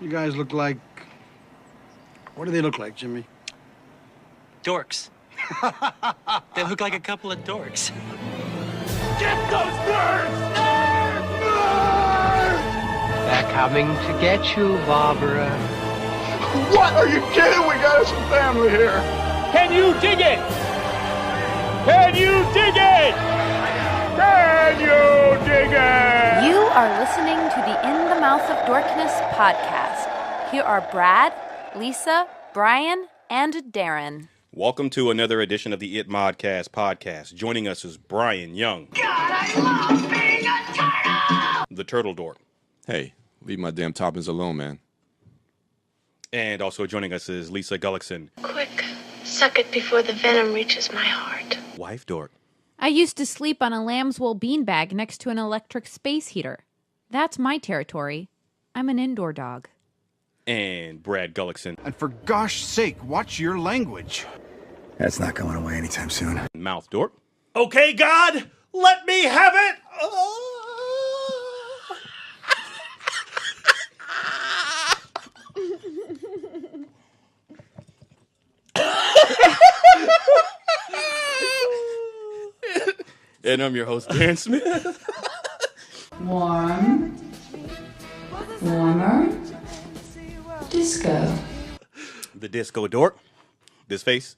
You guys look like... What do they look like, Jimmy? Dorks. They look like a couple of dorks. Get those birds! They're coming to get you, Barbara. What? Are you kidding? We got some family here. Can you dig it? Can you dig it? Can you dig it? You are listening to the In the Mouth of Dorkness podcast. Here are Brad, Lisa, Brian, and Darren. Welcome to another edition of the It Modcast podcast. Joining us is Brian Young. God, I love being a turtle! The Turtle Dork. Hey, leave my damn toppings alone, man. And also joining us is Lisa Gullickson. Quick, suck it before the venom reaches my heart. Wife Dork. I used to sleep on a lamb's wool beanbag next to an electric space heater. That's my territory. I'm an indoor dog. And Brad Gullickson. And for gosh sake, watch your language. That's not going away anytime soon. Mouth Dork. Okay, God, let me have it! And I'm your host, Darren Smith. Warm. Warmer. Disco. The Disco Dork. This face,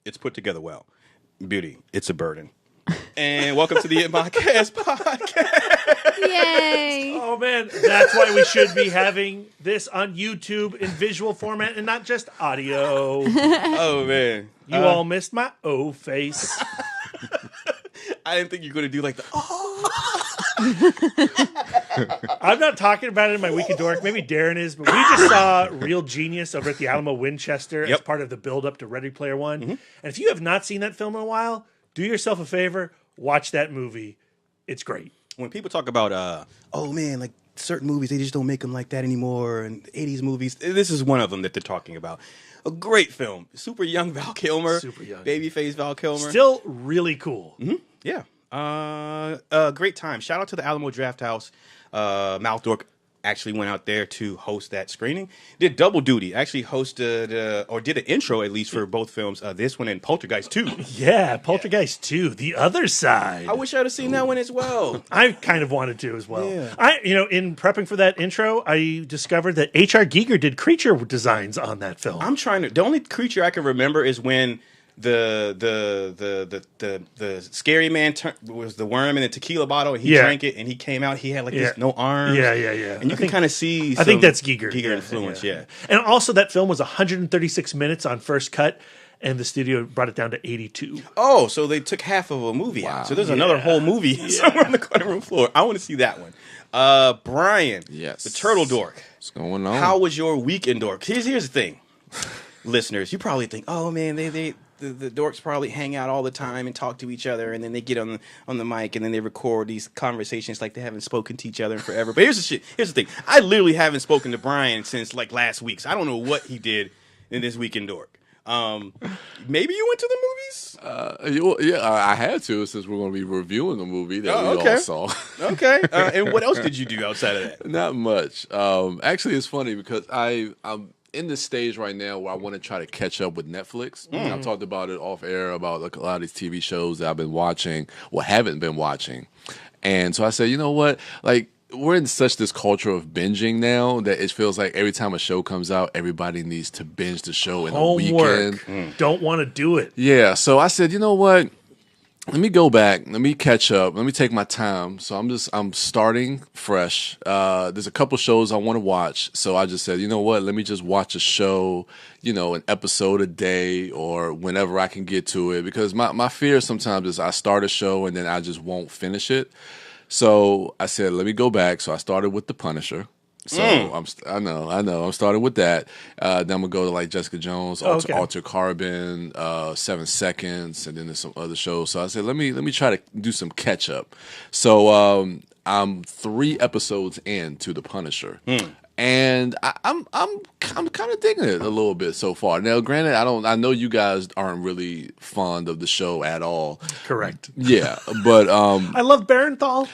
it's put together well. Beauty, it's a burden. And welcome to the It Modcast podcast. Yay! Oh, man, that's why we should be having this on YouTube in visual format and not just audio. Oh, man. You all missed my O face. I didn't think you were going to do like the, I'm not talking about it in my Week of Dork. Maybe Darren is, but we just saw Real Genius over at the Alamo Winchester as part of the build-up to Ready Player One. Mm-hmm. And if you have not seen that film in a while, do yourself a favor, watch that movie. It's great. When people talk about, oh man, like certain movies, they just don't make them like that anymore, and 80s movies, this is one of them that they're talking about. A great film. Super young Val Kilmer. Super young. Babyface Val Kilmer. Still really cool. Mm-hmm. Yeah. Great time. Shout out to the Alamo Drafthouse. Mouth Dork actually went out there to host that screening. Did double duty. Actually hosted, or did an intro at least for both films. This one and Poltergeist 2. Yeah, Poltergeist 2, The Other Side. I wish I would have seen that one as well. I kind of wanted to as well. Yeah. In prepping for that intro, I discovered that H.R. Giger did creature designs on that film. The only creature I can remember is when the scary man was the worm in the tequila bottle, and he drank it, and he came out. He had like this no arms. Yeah. And you can kind of see. I think that's Giger. Influence. Yeah. And also, that film was 136 minutes on first cut, and the studio brought it down to 82. Oh, so they took half of a movie out. So there's another whole movie somewhere on the cutting room floor. I want to see that one. Brian, yes, the Turtle Dork. What's going on? How was your week in Dork? Here's the thing, listeners. You probably think, oh man, the dorks probably hang out all the time and talk to each other, and then they get on the mic and then they record these conversations like they haven't spoken to each other in forever. But here's the thing. I literally haven't spoken to Brian since like last week. So I don't know what he did in this week in Dork. Maybe you went to the movies? Yeah, I had to since we're going to be reviewing the movie that we all saw. Okay. And what else did you do outside of that? Not much. Actually, it's funny because I'm in this stage right now where I want to try to catch up with Netflix. I've talked about it off air about like a lot of these TV shows that I've been watching or haven't been watching. And so I said, you know what? Like, we're in such this culture of binging now that it feels like every time a show comes out, everybody needs to binge the show in a weekend. Don't want to do it. Yeah. So I said, you know what? Let me go back. Let me catch up. Let me take my time. So I'm starting fresh. There's a couple shows I want to watch. So I just said, you know what? Let me just watch a show, an episode a day or whenever I can get to it. Because my fear sometimes is I start a show and then I just won't finish it. So I said, let me go back. So I started with The Punisher. So I know. I'm starting with that. Then I'm gonna go to like Jessica Jones, Alter Carbon, 7 Seconds, and then there's some other shows. So I said, let me try to do some catch up. So I'm 3 episodes into The Punisher, and I'm kind of digging it a little bit so far. Now, granted, I know you guys aren't really fond of the show at all. Correct. Yeah, but I love Barenthal.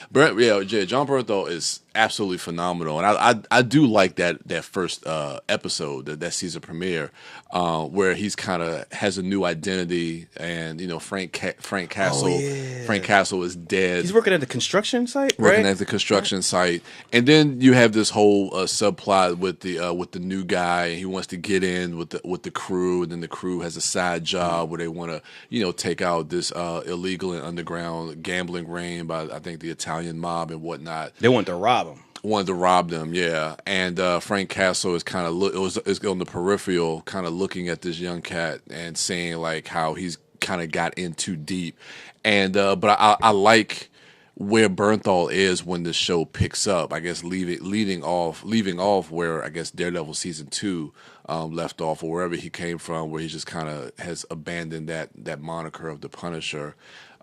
John Barenthal is absolutely phenomenal, and I do like that first episode, that season premiere, where he's kind of has a new identity, and Frank Castle Frank Castle is dead. He's working at the construction site, working at the construction site, and then you have this whole subplot with the new guy. He wants to get in with the crew, and then the crew has a side job where they want to take out this illegal and underground gambling ring by, I think, the Italian mob and whatnot. They want to rob him. Wanted to rob them, yeah. And Frank Castle is kind of is on the peripheral, kind of looking at this young cat and saying like how he's kind of got in too deep. And but I like where Bernthal is when the show picks up. I guess leaving off where I guess Daredevil season 2 left off, or wherever he came from, where he just kind of has abandoned that moniker of the Punisher.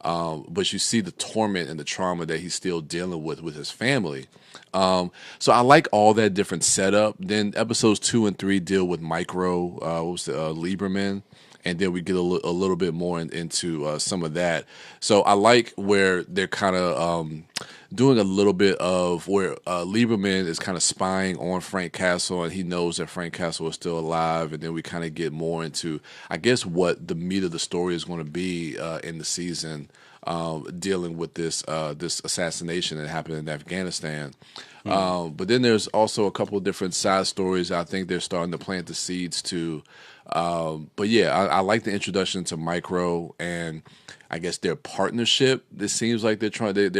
But you see the torment and the trauma that he's still dealing with his family. So I like all that different setup. Then episodes 2 and 3 deal with Micro, Lieberman, and then we get a little bit more into some of that. So I like where they're kind of doing a little bit of where Lieberman is kind of spying on Frank Castle, and he knows that Frank Castle is still alive. And then we kind of get more into, I guess, what the meat of the story is going to be in the season, dealing with this assassination that happened in Afghanistan. But then there's also a couple of different side stories I think they're starting to plant the seeds to. But yeah, I like the introduction to Micro and I guess their partnership. This seems like they're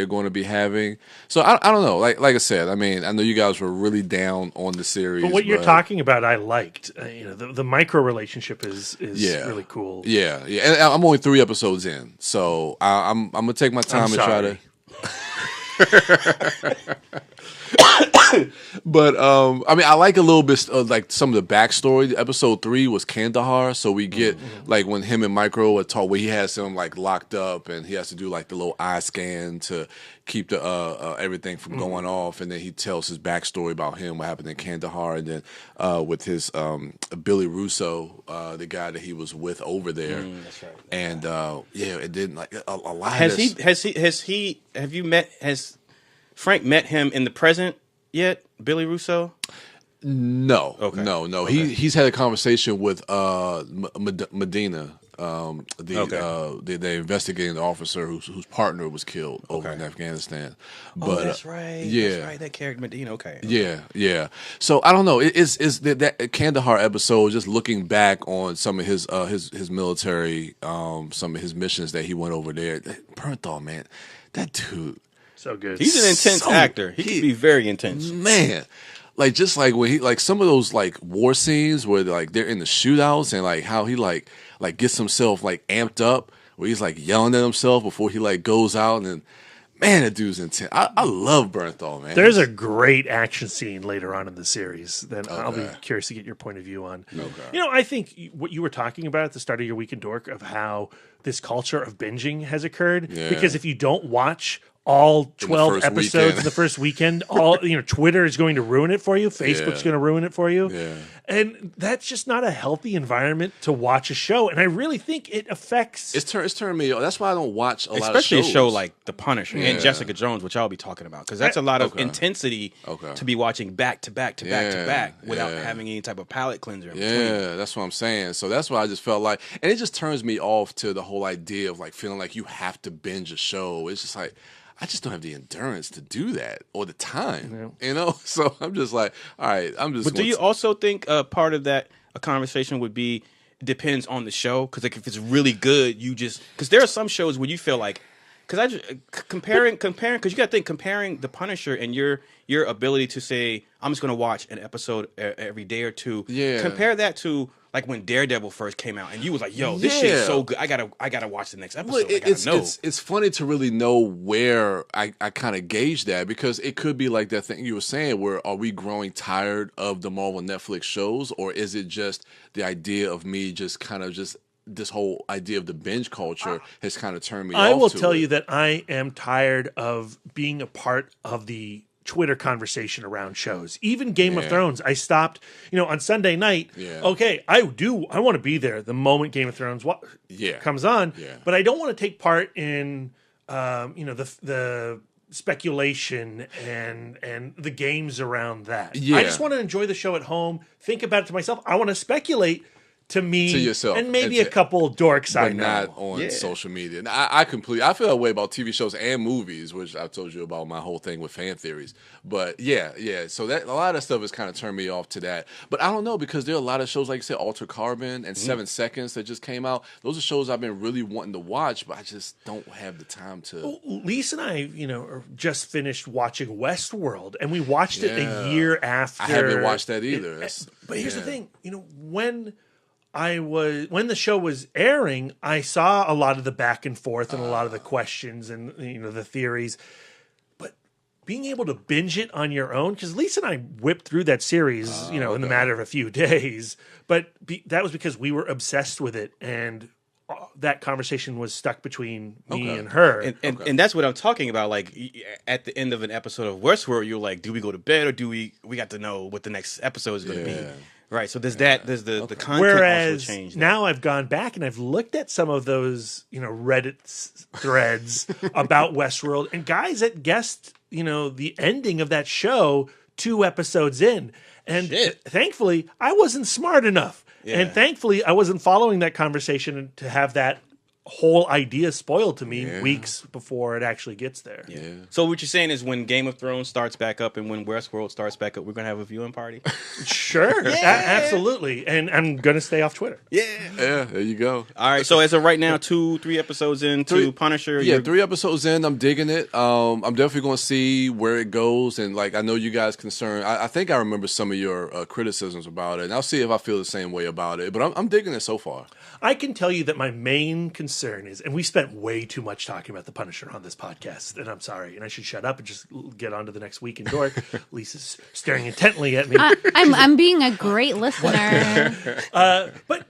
going to be having. So I don't know. Like I said, I mean, I know you guys were really down on the series. But what you're talking about, I liked. The Micro relationship is really cool. Yeah. And I'm only 3 episodes in, so I'm gonna take my time and try to. But I mean, I like a little bit of like some of the backstory. Episode 3 was Kandahar, so we get like when him and Micro are talk, where he has him like locked up, and he has to do like the little eye scan to keep the everything from going off, and then he tells his backstory about him, what happened in Kandahar, and then with his Billy Russo, the guy that he was with over there. That's right. And it didn't like a lot. Has Frank met him in the present yet, Billy Russo? No. Okay. No. Okay. He's had a conversation with Medina, the investigating officer whose partner was killed over in Afghanistan. But that's right. Yeah, that's right. That character Medina. Okay. Yeah. So I don't know. It's that Kandahar episode, just looking back on some of his military, some of his missions that he went over there. Bernthal, man, that dude. So good. He's an intense actor. He can be very intense. Man. Like just like when he like some of those like war scenes where they're in the shootouts, and like how he like gets himself like amped up, where he's like yelling at himself before he like goes out, and man, that dude's intense. I love Bernthal, man. There's a great action scene later on in the series that I'll be curious to get your point of view on. Okay. I think what you were talking about at the start of your Week in Dork of how this culture of binging has occurred, because if you don't watch all 12 episodes in the first weekend, Twitter is going to ruin it for you. Facebook's going to ruin it for you. Yeah. And that's just not a healthy environment to watch a show. And I really think it affects... It's turned me... That's why I don't watch a lot of shows. Especially a show like The Punisher and Jessica Jones, which I'll be talking about. Because that's a lot of intensity to be watching back to back to back to back without having any type of palate cleanser in between. Yeah, that's what I'm saying. So that's why I just felt like... And it just turns me off to the whole idea of like feeling like you have to binge a show. It's just like... I just don't have the endurance to do that or the time, So I'm just like, all right, I'm just. But do you also think part of that a conversation would be depends on the show? Because like if it's really good, because there are some shows where you feel like because comparing because you got to think comparing The Punisher and your ability to say I'm just going to watch an episode every day or two. Yeah. Compare that to like when Daredevil first came out, and you was like, "Yo, this shit's so good. I gotta watch the next episode." Well, it's funny to really know where I kind of gauge that, because it could be like that thing you were saying, where are we growing tired of the Marvel Netflix shows, or is it just the idea of me just kind of just this whole idea of the binge culture has kind of turned me off. I will tell you that I am tired of being a part of the Twitter conversation around shows. Even Game of Thrones, I stopped, on Sunday night. Yeah. Okay, I want to be there the moment Game of Thrones comes on, but I don't want to take part in, the speculation and the games around that. Yeah. I just want to enjoy the show at home, think about it to myself. I want to speculate to me, to yourself, and maybe a couple dorks I but know. not on social media. And I feel that way about TV shows and movies, which I've told you about my whole thing with fan theories. But yeah. So that a lot of that stuff has kind of turned me off to that. But I don't know, because there are a lot of shows, like you said, Altered Carbon and 7 Seconds that just came out. Those are shows I've been really wanting to watch, but I just don't have the time to. Well, Lisa and I, just finished watching Westworld, and we watched it a year after. I haven't watched that either. But here's the thing, when the show was airing, I saw a lot of the back and forth and a lot of the questions and the theories. But being able to binge it on your own, because Lisa and I whipped through that series, in the matter of a few days. But that was because we were obsessed with it, and that conversation was stuck between me and her. And that's what I'm talking about. Like, at the end of an episode of Westworld, you're like, do we go to bed, or do we got to know what the next episode is going to be? Right, so there's the content. Whereas also changed. Now I've gone back and I've looked at some of those, Reddit threads about Westworld, and guys that guessed, the ending of that show 2 episodes in. And thankfully, I wasn't smart enough. Yeah. And thankfully, I wasn't following that conversation to have that whole idea spoiled to me weeks before it actually gets there. Yeah. So what you're saying is, when Game of Thrones starts back up and when Westworld starts back up, we're going to have a viewing party? Sure. Absolutely. And I'm going to stay off Twitter. Yeah, there you go. All right, so as of right now, 2-3 episodes into Punisher. Yeah, 3 episodes in. I'm digging it. I'm definitely going to see where it goes. And I know you guys concerned. I think I remember some of your criticisms about it. And I'll see if I feel the same way about it. But I'm digging it so far. I can tell you that my main concern is, and we spent way too much talking about the Punisher on this podcast, and I'm sorry, and I should shut up and just get on to the next week in Dork. Lisa's staring intently at me. I'm being a great listener. But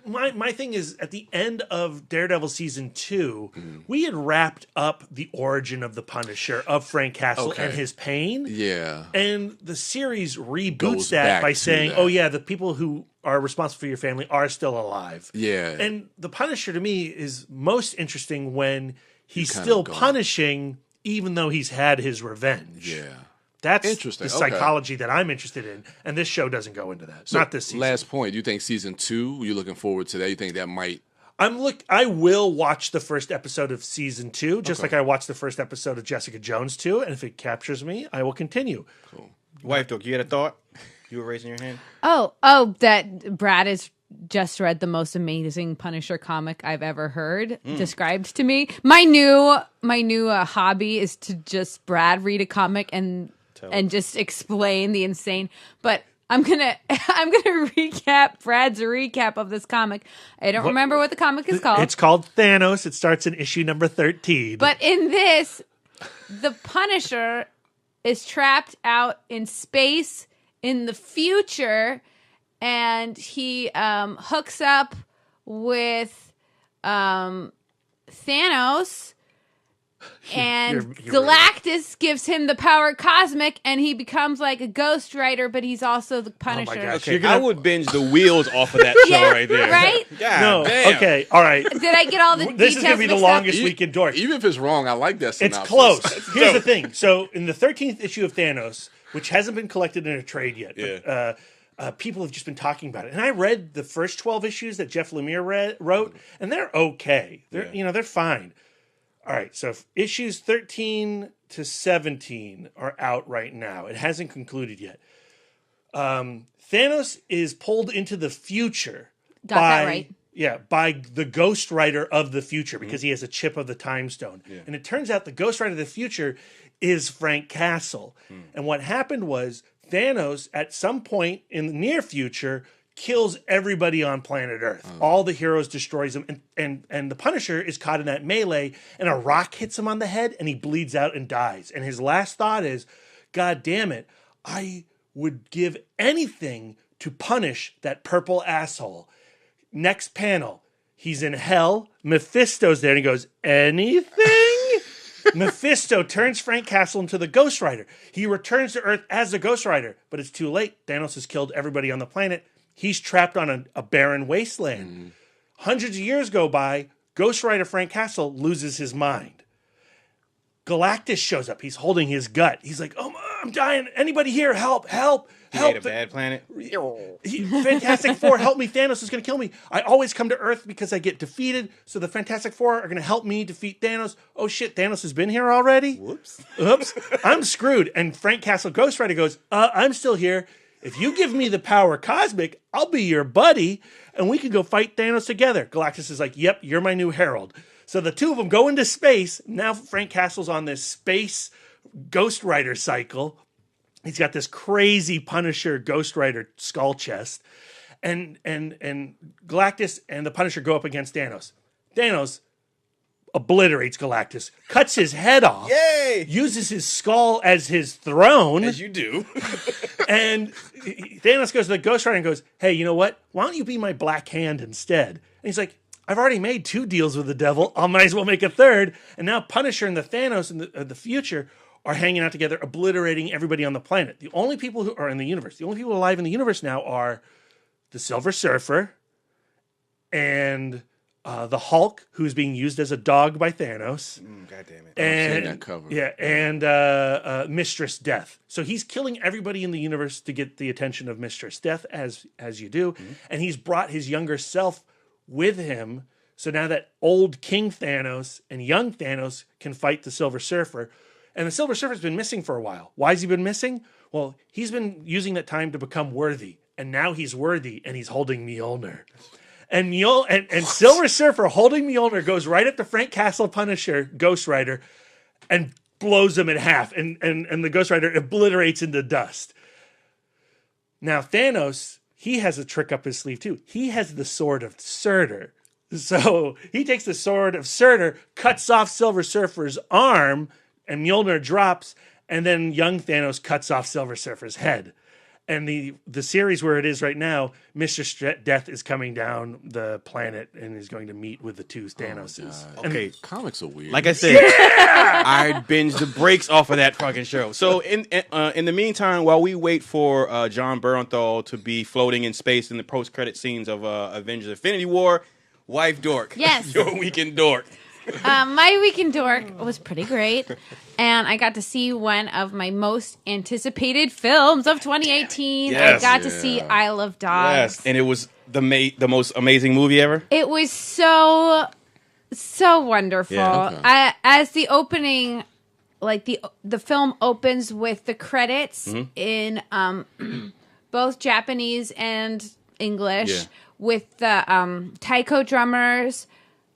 my thing is, at the end of Daredevil season 2, we had wrapped up the origin of the Punisher, of Frank Castle and his pain. Yeah. And the series reboots that by saying, oh yeah, the people who are responsible for your family are still alive. Yeah. And the Punisher to me is most interesting when he's still punishing even though he's had his revenge. Yeah. That's interesting. The psychology that I'm interested in, and this show doesn't go into that. So, not this season. Last point, do you think season 2, you looking forward to that? You think that might... I will watch the first episode of season 2, just like I watched the first episode of Jessica Jones 2, and if it captures me, I will continue. Cool. Wife Dork, you had a thought? You were raising your hand? Oh, that Brad has just read the most amazing Punisher comic I've ever heard described to me. My new hobby is to just Brad read a comic and just explain the insane. But I'm gonna recap Brad's recap of this comic. I don't remember what the comic is called. It's called Thanos. It starts in issue number 13. But in this, the Punisher is trapped out in space in the future, and he hooks up with Thanos, and Galactus gives him the power cosmic, and he becomes like a Ghost Rider, but he's also the Punisher. Oh my gosh. Okay, I would binge the wheels off of that show right there. Right? God, no, damn. okay, all right. Did I get all the This details is going to be the mixed up? longest week in Dork. Even if it's wrong, I like that synopsis. It's close. Here's the thing. So in the 13th issue of Thanos, which hasn't been collected in a trade yet, but people have just been talking about it. And I read the first 12 issues that Jeff Lemire wrote, and they're okay. They're fine. All right, so issues 13 to 17 are out right now. It hasn't concluded yet. Thanos is pulled into the future that right. Yeah, by the Ghost Rider of the future, because he has a chip of the Time Stone. Yeah. And it turns out the Ghost Rider of the future is Frank Castle. And what happened was Thanos, at some point in the near future, kills everybody on planet Earth. All the heroes destroys them, and the Punisher is caught in that melee, and a rock hits him on the head, and he bleeds out and dies. And his last thought is, God damn it, I would give anything to punish that purple asshole. Next panel, he's in hell, Mephisto's there, and he goes, anything? Mephisto turns Frank Castle into the Ghost Rider. He returns to Earth as the Ghost Rider, but it's too late. Thanos has killed everybody on the planet. He's trapped on a barren wasteland. Hundreds of years go by. Ghost Rider Frank Castle loses his mind. Galactus shows up. He's holding his gut. He's like, "Oh, I'm dying. Anybody here? Help! Help! He Help!" made a bad planet. Fantastic Four, help me. Thanos is going to kill me. I always come to Earth because I get defeated. So the Fantastic Four are going to help me defeat Thanos. Oh, shit. Thanos has been here already? Whoops. Oops. I'm screwed. And Frank Castle Ghost Rider goes, I'm still here. If you give me the power cosmic, I'll be your buddy. And we can go fight Thanos together. Galactus is like, yep, you're my new herald. So the two of them go into space. Now Frank Castle's on this space Ghost Rider cycle. He's got this crazy Punisher Ghost Rider skull chest. And Galactus and the Punisher go up against Thanos. Thanos obliterates Galactus, cuts his head off, Yay! Uses his skull as his throne. As you do. And Thanos goes to the Ghost Rider and goes, hey, you know what? Why don't you be my Black Hand instead? And he's like, I've already made 2 deals with the devil. I might as well make a 3rd. And now Punisher and the Thanos in the future are hanging out together, obliterating everybody on the planet. The only people who are in the universe, the only people alive in the universe now are the Silver Surfer and the Hulk, who's being used as a dog by Thanos. God damn it. And, I've seen that cover. Yeah, and Mistress Death. So he's killing everybody in the universe to get the attention of Mistress Death, as you do. Mm-hmm. And he's brought his younger self with him. So now that old King Thanos and young Thanos can fight the Silver Surfer. And the Silver Surfer's been missing for a while. Why has he been missing? Well, he's been using that time to become worthy. And now he's worthy, and he's holding Mjolnir. And Silver Surfer holding Mjolnir goes right up to Frank Castle Punisher, Ghost Rider, and blows him in half. And the Ghost Rider obliterates into dust. Now, Thanos, he has a trick up his sleeve, too. He has the Sword of Surtur. So he takes the Sword of Surtur, cuts off Silver Surfer's arm, and Mjolnir drops, and then young Thanos cuts off Silver Surfer's head. And the series where it is right now, Mr. Death is coming down the planet and is going to meet with the 2 Thanoses. Okay, comics are weird. Like I said, I binged the brakes off of that fucking show. So in the meantime, while we wait for John Bernthal to be floating in space in the post-credit scenes of Avengers Infinity War, wife Dork. Yes. Your week in Dork. My week in Dork was pretty great, and I got to see one of my most anticipated films of 2018. Yes. I got to see Isle of Dogs. Yes, and it was the most amazing movie ever. It was so wonderful. Yeah. Okay. As the opening, like the film opens with the credits in both Japanese and English, with the taiko drummers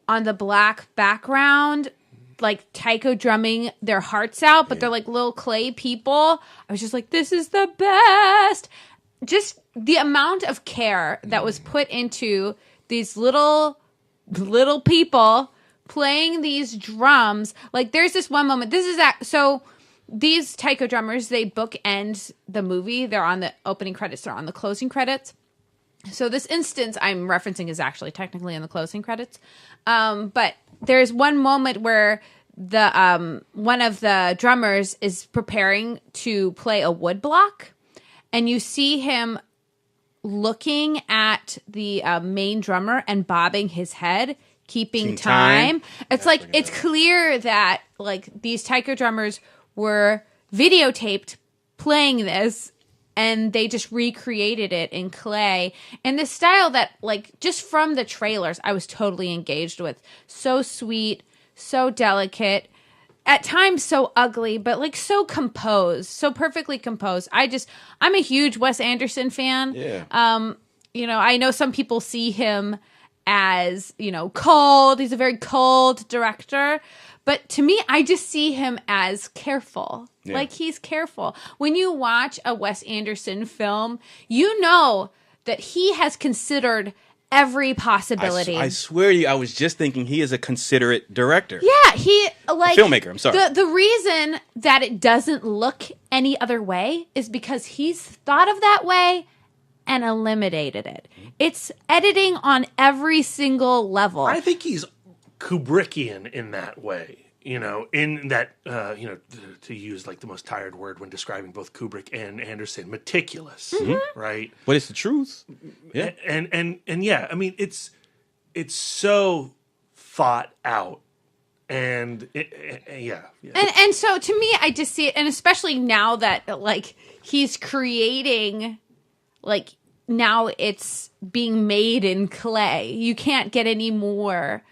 on the black background, like taiko drumming their hearts out, but they're like little clay people. I was just like, this is the best. Just the amount of care that was put into these little people playing these drums. Like, there's this one moment. So these taiko drummers, they bookend the movie. They're on the opening credits. They're on the closing credits. So this instance I'm referencing is actually technically in the closing credits. But there's one moment where the one of the drummers is preparing to play a wood block, and you see him looking at the main drummer and bobbing his head, keeping time. It's like, it's clear that like these taiko drummers were videotaped playing this, and they just recreated it in clay in this style that, like, just from the trailers, I was totally engaged with. So sweet, so delicate, at times so ugly, but like so composed, so perfectly composed. I'm a huge Wes Anderson fan. Yeah. You know, I know some people see him as, you know, cold. He's a very cold director. But to me, I just see him as careful. Yeah. Like, he's careful. When you watch a Wes Anderson film, you know that he has considered every possibility. I swear to you, I was just thinking he is a considerate director. Yeah, he, like... A filmmaker, I'm sorry. The reason that it doesn't look any other way is because he's thought of that way and eliminated it. It's editing on every single level. I think he's Kubrickian in that way, you know, in that, you know, to use like the most tired word when describing both Kubrick and Anderson, meticulous, right? But it's the truth. Yeah. And yeah, I mean, it's so thought out. And yeah. And so to me, I just see it, and especially now that like he's creating, like now it's being made in clay. You can't get any more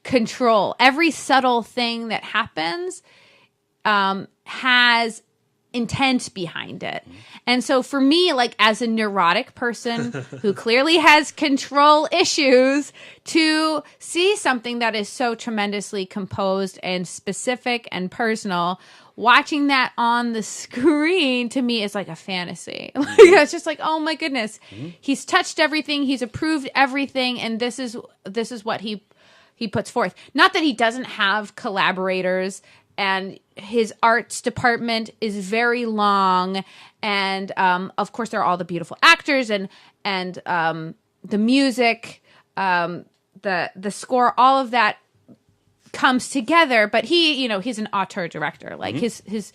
control. Every subtle thing that happens has intent behind it. And so for me, like as a neurotic person who clearly has control issues, to see something that is so tremendously composed and specific and personal, watching that on the screen to me is like a fantasy. Like, it's just like, oh my goodness, he's touched everything, he's approved everything, and this is what he puts forth. Not that he doesn't have collaborators, and his arts department is very long, and of course there are all the beautiful actors and the music, the score, all of that comes together. But he's an auteur director. Like his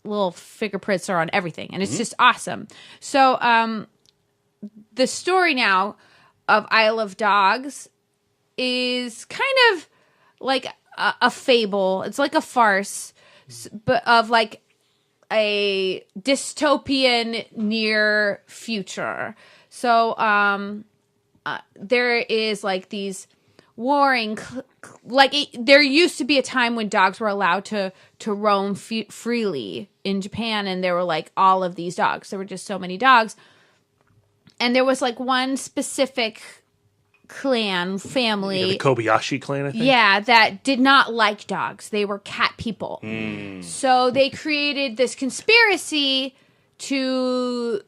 little fingerprints are on everything, and it's just awesome. So the story now of Isle of Dogs is kind of like a fable. It's like a farce, but of like a dystopian near future. So there is like these warring, there used to be a time when dogs were allowed to roam freely in Japan, and there were like all of these dogs. There were just so many dogs, and there was like one specific clan, family, the Kobayashi clan, I think. Yeah, that did not like dogs. They were cat people. So they created this conspiracy to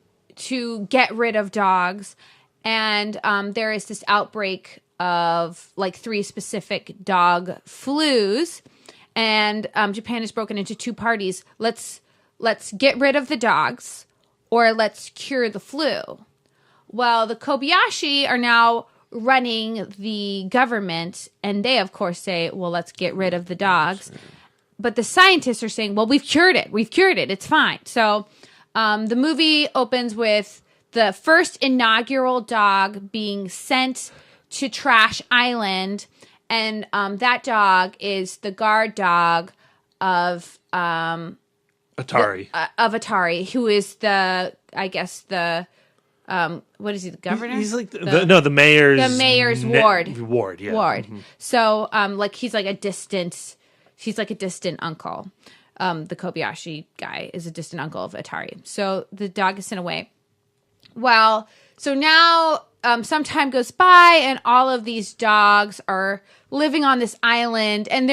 get rid of dogs, and there is this outbreak of like 3 specific dog flus, and Japan is broken into 2 parties. Let's get rid of the dogs, or let's cure the flu. Well, the Kobayashi are now running the government, and they of course say, well, let's get rid of the dogs. But the scientists are saying, well, we've cured it, it's fine. So the movie opens with the first inaugural dog being sent to Trash Island, and that dog is the guard dog of Atari. Of Atari, who is the what is he, the governor? He's like the mayor's... The mayor's ward. Ward, yeah. Ward. So, like, he's like a distant uncle. The Kobayashi guy is a distant uncle of Atari. So the dog is sent away. Well, so now some time goes by, and all of these dogs are living on this island, and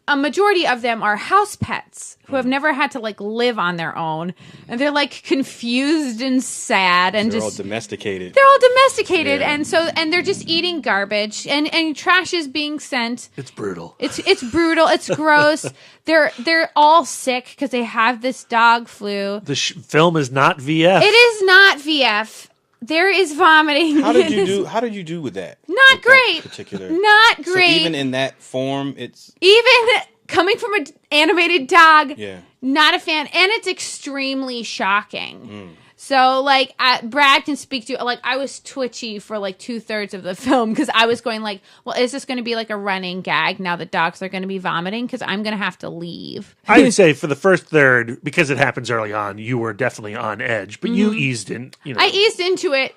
a majority of them are house pets who have never had to like live on their own, and they're like confused and sad, and they're all domesticated. Yeah. and they're just eating garbage, and trash is being sent. It's brutal. It's brutal. It's gross. They're all sick because they have this dog flu. The film is not VF. It is not VF. There is vomiting. How did you do with that? Not great. Not great. So even in that form, it's even coming from an animated dog. Yeah. Not a fan, and it's extremely shocking. So, like, Brad can speak to, like, I was twitchy for, like, 2/3 of the film, because I was going, like, well, is this going to be, like, a running gag now that dogs are going to be vomiting? Because I'm going to have to leave. I would say for the first third, because it happens early on, you were definitely on edge, but you eased in, I eased into it.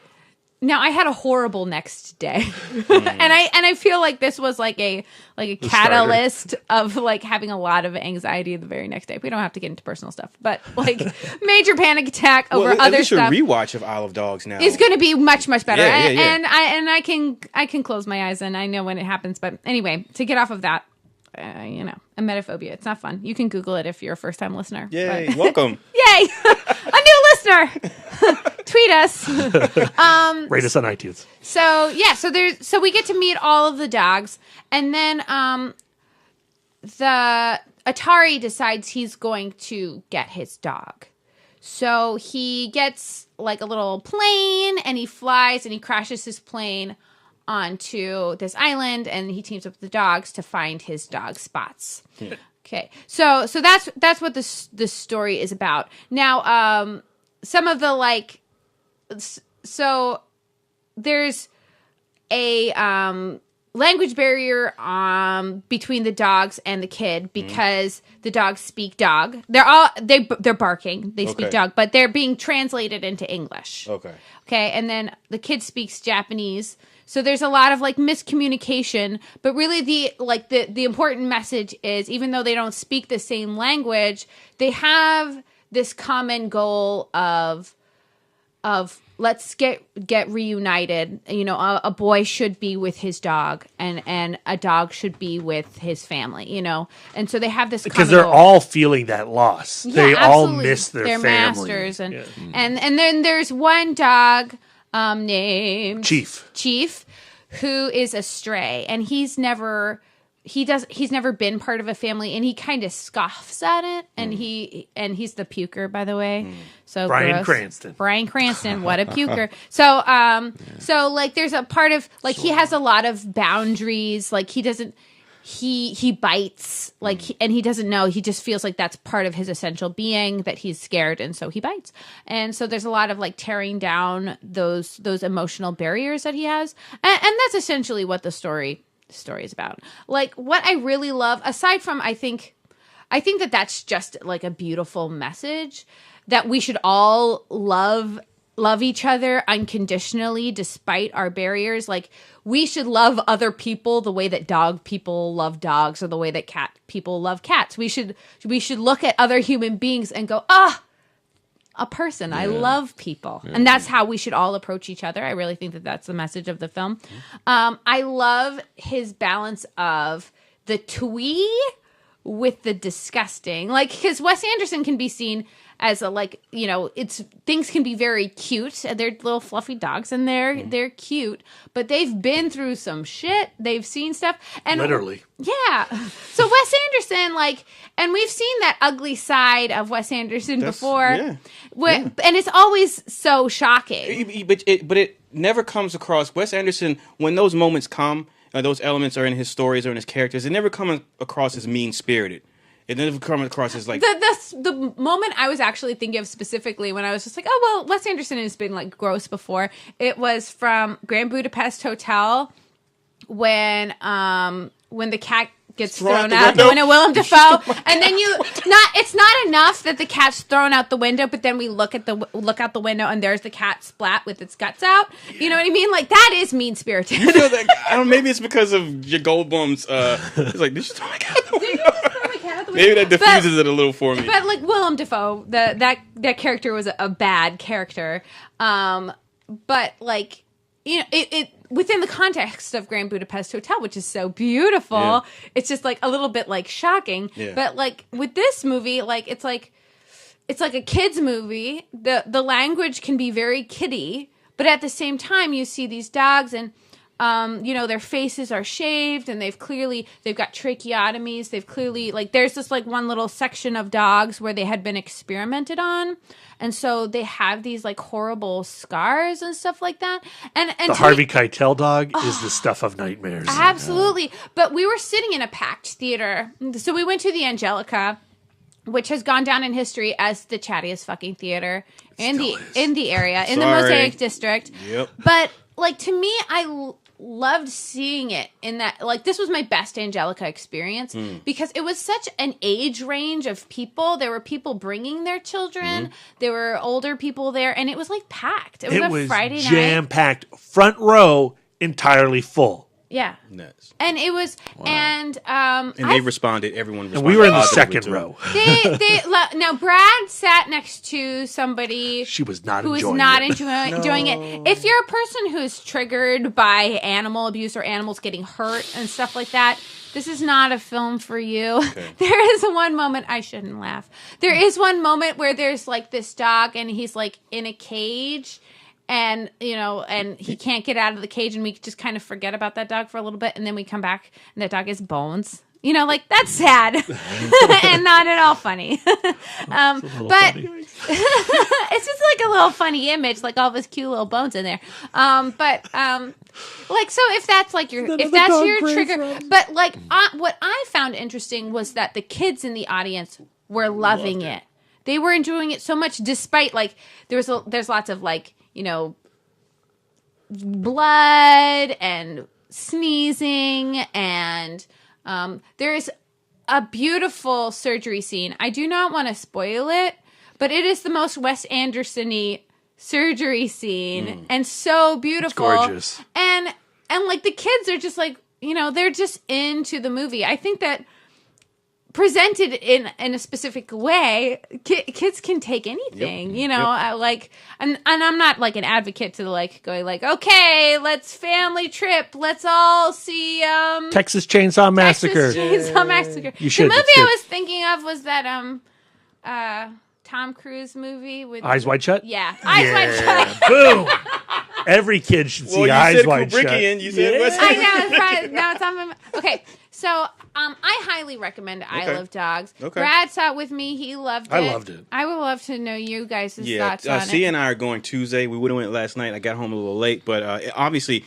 Now, I had a horrible next day, and I feel like this was like a catalyst of like having a lot of anxiety the very next day. We don't have to get into personal stuff, but like major panic attack over other stuff. At least your rewatch of Isle of Dogs now is going to be much better. Yeah. And I can close my eyes and I know when it happens. But anyway, to get off of that, emetophobia. It's not fun. You can Google it if you're a first time listener. Yay! Welcome. Yay! A new listener. Tweet us. Rate us on iTunes. So we get to meet all of the dogs, and then the Atari decides he's going to get his dog. So he gets like a little plane, and he flies, and he crashes his plane onto this island, and he teams up with the dogs to find his dog Spots. Yeah. Okay, so that's what this story is about. Now, some of the so there's a language barrier between the dogs and the kid because the dogs speak dog. They're barking. They speak dog, but they're being translated into English. Okay, and then the kid speaks Japanese. So there's a lot of like miscommunication, but really the important message is even though they don't speak the same language, they have this common goal of let's get reunited. You know, a boy should be with his dog and a dog should be with his family, you know. And so they have this because they're all feeling that loss. Yeah, they absolutely. all miss their family. Masters and then there's one dog named Chief, who is a stray, and he's never been part of a family, and he kind of scoffs at it, and he's the puker, by the way. So Bryan gross. Cranston, what a puker. So like there's a part of like he has a lot of boundaries, like he doesn't. He bites, like, and he doesn't know. He just feels like that's part of his essential being, that he's scared, and so he bites. And so there's a lot of like tearing down those emotional barriers that he has, and that's essentially what the story is about. Like what I really love, aside from I think that that's just like a beautiful message that we should all love each other unconditionally despite our barriers. Like we should love other people the way that dog people love dogs, or the way that cat people love cats. We should look at other human beings and go, a person. I love people. And that's how we should all approach each other. I really think that that's the message of the film. I love his balance of the twee with the disgusting. Like, because Wes Anderson can be seen as a, like, you know, things can be very cute. They're little fluffy dogs, and they're cute, but they've been through some shit. They've seen stuff, and literally, yeah. So Wes Anderson, like, and we've seen that ugly side of Wes Anderson before, and it's always so shocking. But it never comes across. Wes Anderson, when those moments come, those elements are in his stories or in his characters, it never comes across as mean spirited. It never comes across as like the moment I was actually thinking of specifically when I was just like, oh well, Wes Anderson has been like gross before. It was from Grand Budapest Hotel when the cat gets thrown out the window, Willem Dafoe, and then it's not enough that the cat's thrown out the window, but then we look out the window and there's the cat splat with its guts out. You know what I mean? Like that is mean spirited. You know, that, maybe it's because of your Goldblum's. It's like, did you throw my cat out the window? Maybe that diffuses it a little for me. But like Willem Dafoe, that character was a bad character. But like, you know, it within the context of Grand Budapest Hotel, which is so beautiful, it's just like a little bit like shocking. Yeah. But like with this movie, like it's like a kids movie. The language can be very kiddie, but at the same time, you see these dogs and. You know, their faces are shaved and they've got tracheotomies. They've clearly, like, there's this like one little section of dogs where they had been experimented on. And so they have these like horrible scars and stuff like that. And the Harvey Keitel dog is the stuff of nightmares. Absolutely. But we were sitting in a packed theater. So we went to the Angelica, which has gone down in history as the chattiest fucking theater in the area, in the Mosaic District. Yep. But like to me, I loved seeing it in that, like, this was my best Angelica experience because it was such an age range of people. There were people bringing their children. There were older people there, and it was like packed. It was a Friday night. Jam-packed, front row, entirely full. Yeah. Nuts. And it was, and they responded. Everyone responded. And we were in the second row. Now Brad sat next to somebody. She was not who enjoying was not it. enjoying it. If you're a person who is triggered by animal abuse or animals getting hurt and stuff like that, this is not a film for you. Okay. There is one moment, I shouldn't laugh. There is one moment where there's like this dog and he's like in a cage. And, you know, and he can't get out of the cage, and we just kind of forget about that dog for a little bit, and then we come back, and that dog is Bones. You know, like, that's sad. And not at all funny. But funny. It's just like a little funny image, like all this cute little Bones in there. Like, so if that's like your trigger, but like, what I found interesting was that the kids in the audience were loving it. They were enjoying it so much, despite, like, there's lots of, like, you know, blood and sneezing, and there is a beautiful surgery scene. I do not want to spoil it, but it is the most Wes Anderson-y surgery scene, and so beautiful. It's gorgeous. And like the kids are just like, they're just into the movie. I think that presented in a specific way, kids can take anything, like, and I'm not like an advocate to like going like, okay, let's family trip, let's all see Texas Chainsaw Massacre. You should. The movie I was thinking of was that Tom Cruise movie with Eyes Wide Shut. Yeah, Eyes Wide Shut. Boom. Every kid should see Eyes Wide Shut. You said Wes I know. It's right. Now it's on my. Okay, so I highly recommend I Love Dogs. Okay. Brad saw it with me. He loved it. I loved it. I would love to know you guys' thoughts on C it. and I are going Tuesday. We would have went last night. I got home a little late, but obviously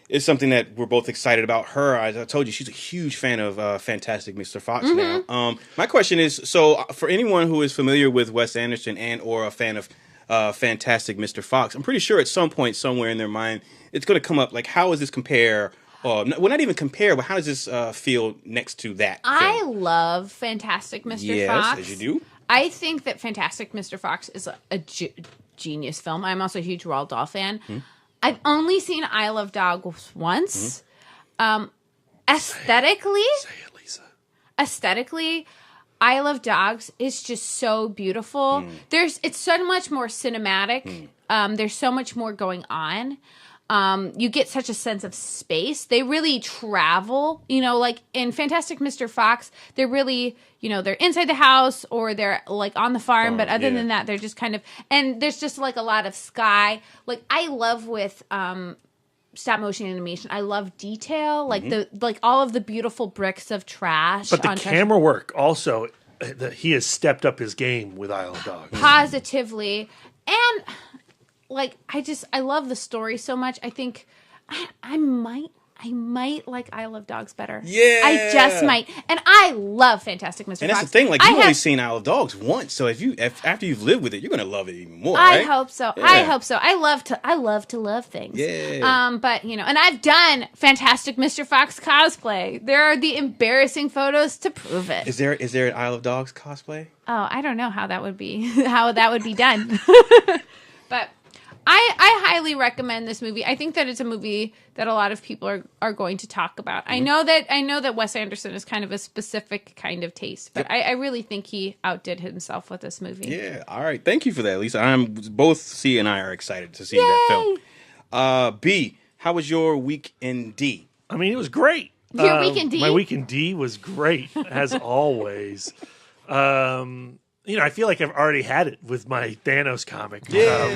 it's something that we're both excited about. Her, as I told you, she's a huge fan of Fantastic Mr. Fox now. My question is, so for anyone who is familiar with Wes Anderson and or a fan of Fantastic Mr. Fox, I'm pretty sure at some point somewhere in their mind it's going to come up like, how does this compare? Well, not even compare, but how does this feel next to that? I love Fantastic Mr. Fox. Yes, as you do. I think that Fantastic Mr. Fox is a genius film. I'm also a huge Roald Dahl fan. I've only seen I Love Dogs once. Aesthetically, say it, Lisa. Aesthetically, I Love Dogs is just so beautiful. It's so much more cinematic. There's so much more going on. You get such a sense of space. They really travel, like in Fantastic Mr. Fox, they're really, they're inside the house or they're like on the farm. But other than that, they're just kind of, and there's just like a lot of sky. Like I love with, stop motion animation. I love detail, like all of the beautiful bricks of trash. But the camera work also, he has stepped up his game with Isle of Dogs. Positively. And like, I love the story so much. I think I might like I Love Dogs better. Yeah. I just might. And I love Fantastic Mr. Fox. And that's the thing, like, you've only seen Isle of Dogs once, so if after you've lived with it, you're going to love it even more, I right? hope so. Yeah. I hope so. I love to love things. Yeah. But, and I've done Fantastic Mr. Fox cosplay. There are the embarrassing photos to prove it. Is there an Isle of Dogs cosplay? Oh, I don't know how that would be done. But I highly recommend this movie. I think that it's a movie that a lot of people are going to talk about. I know that Wes Anderson is kind of a specific kind of taste, but I really think he outdid himself with this movie. Yeah. All right. Thank you for that, Lisa. Both C and I are excited to see that film. B, how was your week in D? I mean, it was great. Your week in D? My week in D was great, as always. I feel like I've already had it with my Thanos comic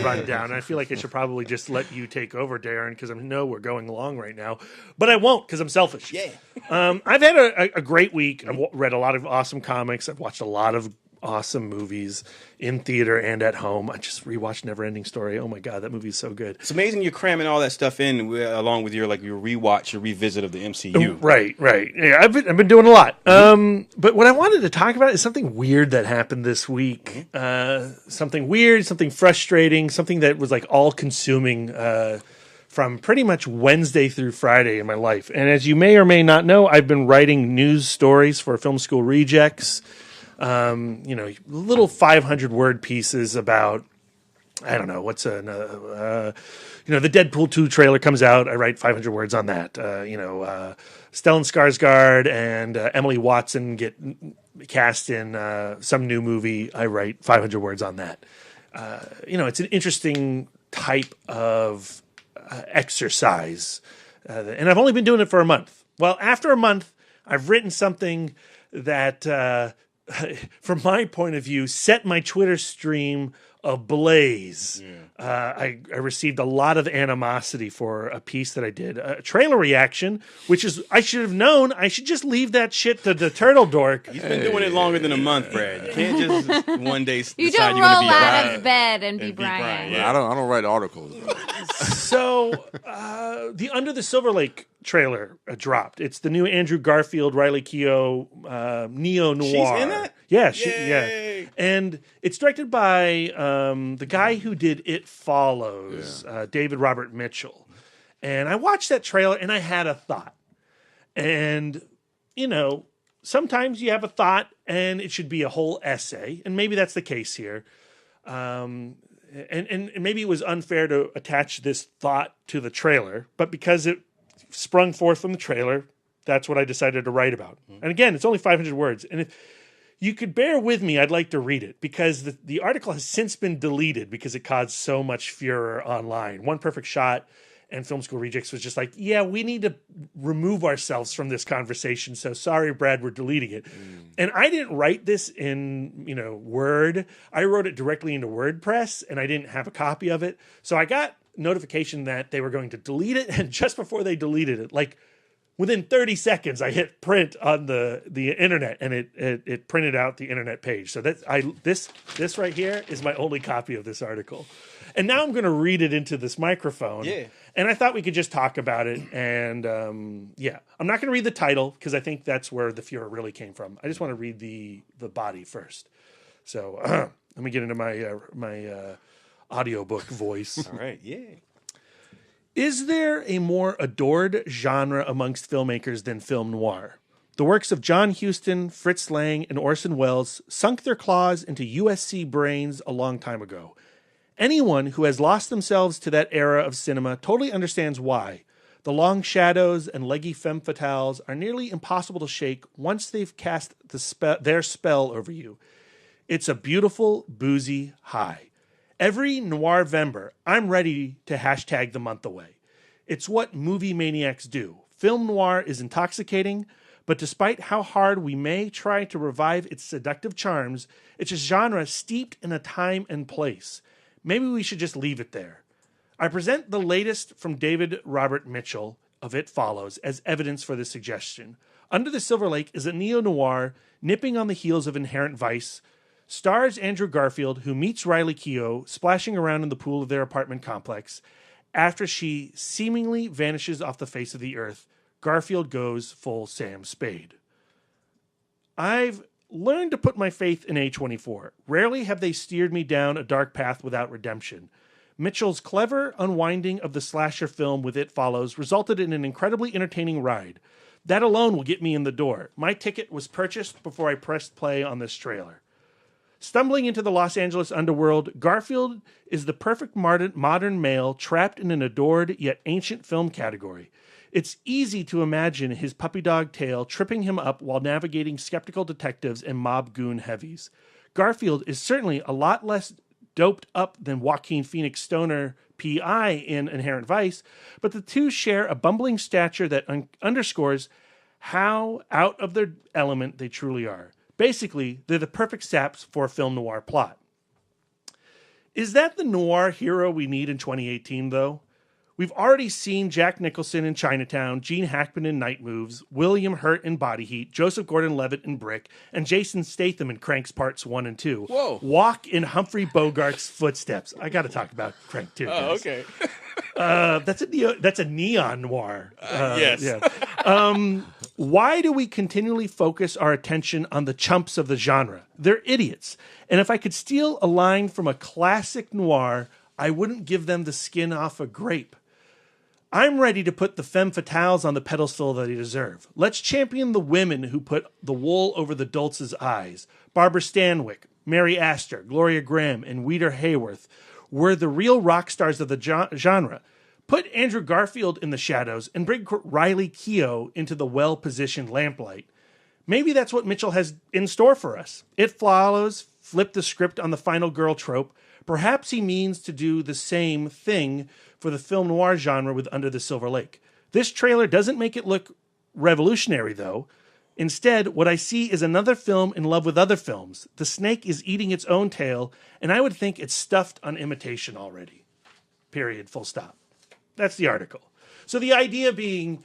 rundown. And I feel like I should probably just let you take over, Darren, because I know we're going long right now. But I won't, because I'm selfish. Yeah. I've had a great week. I've read a lot of awesome comics. I've watched a lot of awesome movies in theater and at home. I just rewatched Neverending Story. Oh my God, that movie is so good. It's amazing you're cramming all that stuff in along with your rewatch, your revisit of the MCU. Right. Yeah, I've been doing a lot. But what I wanted to talk about is something weird that happened this week. Something weird, something frustrating, something that was like all consuming from pretty much Wednesday through Friday in my life. And as you may or may not know, I've been writing news stories for Film School Rejects. Little 500-word pieces about, I don't know, what's the Deadpool 2 trailer comes out. I write 500 words on that. Stellan Skarsgård and Emily Watson get cast in some new movie. I write 500 words on that. It's an interesting type of exercise. And I've only been doing it for a month. Well, after a month, I've written something that... from my point of view, set my Twitter stream ablaze. I received a lot of animosity for a piece that I did, a trailer reaction, which is, I should have known, I should just leave that shit to the Turtle Dork. You've been doing it longer than a month, Brad. You can't just one day decide you don't you're roll going to be out of bed and be Brian. Yeah. I don't write articles. So, the Under the Silver Lake trailer dropped. It's the new Andrew Garfield, Riley Keough, neo-noir. She's in it? Yeah, and it's directed by the guy who did It Follows, David Robert Mitchell. And I watched that trailer and I had a thought. And, sometimes you have a thought and it should be a whole essay. And maybe that's the case here. And maybe it was unfair to attach this thought to the trailer. But because it sprung forth from the trailer, that's what I decided to write about. And again, it's only 500 words. And if you could bear with me, I'd like to read it because the article has since been deleted because it caused so much furor online. One Perfect Shot and Film School Rejects was just like, yeah, we need to remove ourselves from this conversation. So sorry, Brad, we're deleting it. And I didn't write this in, Word. I wrote it directly into WordPress and I didn't have a copy of it. So I got notification that they were going to delete it. And just before they deleted it, like within 30 seconds, I hit print on the internet and it printed out the internet page. So this right here is my only copy of this article. And now I'm going to read it into this microphone. Yeah. And I thought we could just talk about it. And I'm not going to read the title because I think that's where the furor really came from. I just want to read the body first. So let me get into my audiobook voice. All right. Yeah. Is there a more adored genre amongst filmmakers than film noir? The works of John Huston, Fritz Lang, and Orson Welles sunk their claws into USC brains a long time ago. Anyone who has lost themselves to that era of cinema totally understands why. The long shadows and leggy femme fatales are nearly impossible to shake once they've cast their spell over you. It's a beautiful, boozy high. Every Noir-vember, I'm ready to hashtag the month away. It's what movie maniacs do. Film noir is intoxicating, but despite how hard we may try to revive its seductive charms, it's a genre steeped in a time and place. Maybe we should just leave it there. I present the latest from David Robert Mitchell of It Follows as evidence for this suggestion. Under the Silver Lake is a neo-noir nipping on the heels of Inherent Vice, stars Andrew Garfield, who meets Riley Keough splashing around in the pool of their apartment complex. After she seemingly vanishes off the face of the earth, Garfield goes full Sam Spade. I've learned to put my faith in A24. Rarely have they steered me down a dark path without redemption. Mitchell's clever unwinding of the slasher film with It Follows resulted in an incredibly entertaining ride. That alone will get me in the door. My ticket was purchased before I pressed play on this trailer. Stumbling into the Los Angeles underworld, Garfield is the perfect modern male trapped in an adored yet ancient film category. It's easy to imagine his puppy dog tail tripping him up while navigating skeptical detectives and mob goon heavies. Garfield is certainly a lot less doped up than Joaquin Phoenix stoner P.I. in Inherent Vice, but the two share a bumbling stature that underscores how out of their element they truly are. Basically, they're the perfect saps for a film noir plot. Is that the noir hero we need in 2018, though? We've already seen Jack Nicholson in Chinatown, Gene Hackman in Night Moves, William Hurt in Body Heat, Joseph Gordon-Levitt in Brick, and Jason Statham in Crank's Parts 1 and 2. Whoa. Walk in Humphrey Bogart's footsteps. I got to talk about Crank 2. Oh, okay. That's a neon noir. Yes. Yeah. Why do we continually focus our attention on the chumps of the genre? They're idiots. And if I could steal a line from a classic noir, I wouldn't give them the skin off a grape. I'm ready to put the femme fatales on the pedestal that they deserve. Let's champion the women who put the wool over the dolts' eyes. Barbara Stanwyck, Mary Astor, Gloria Graham, and Weeder Hayworth were the real rock stars of the genre. Put Andrew Garfield in the shadows and bring Riley Keough into the well-positioned lamplight. Maybe that's what Mitchell has in store for us. It Follows flipped the script on the final girl trope. Perhaps he means to do the same thing for the film noir genre with Under the Silver Lake. This trailer doesn't make it look revolutionary, though. Instead, what I see is another film in love with other films. The snake is eating its own tail, and I would think it's stuffed on imitation already. Period. Full stop. That's the article. So the idea being,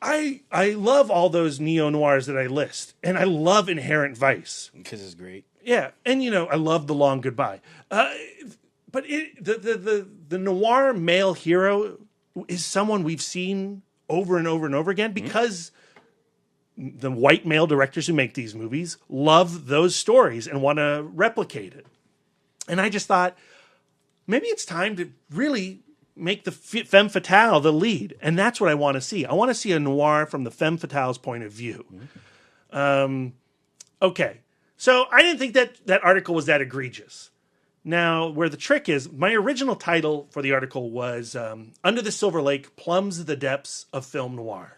I love all those neo-noirs that I list, and I love Inherent Vice. Because it's great. Yeah, and I love The Long Goodbye. But the noir male hero is someone we've seen over and over and over again because the white male directors who make these movies love those stories and want to replicate it. And I just thought maybe it's time to really make the femme fatale the lead, and that's what I want to see. I want to see a noir from the femme fatale's point of view. Okay, so I didn't think that article was that egregious. Now, where the trick is, my original title for the article was Under the Silver Lake Plumbs the Depths of Film Noir.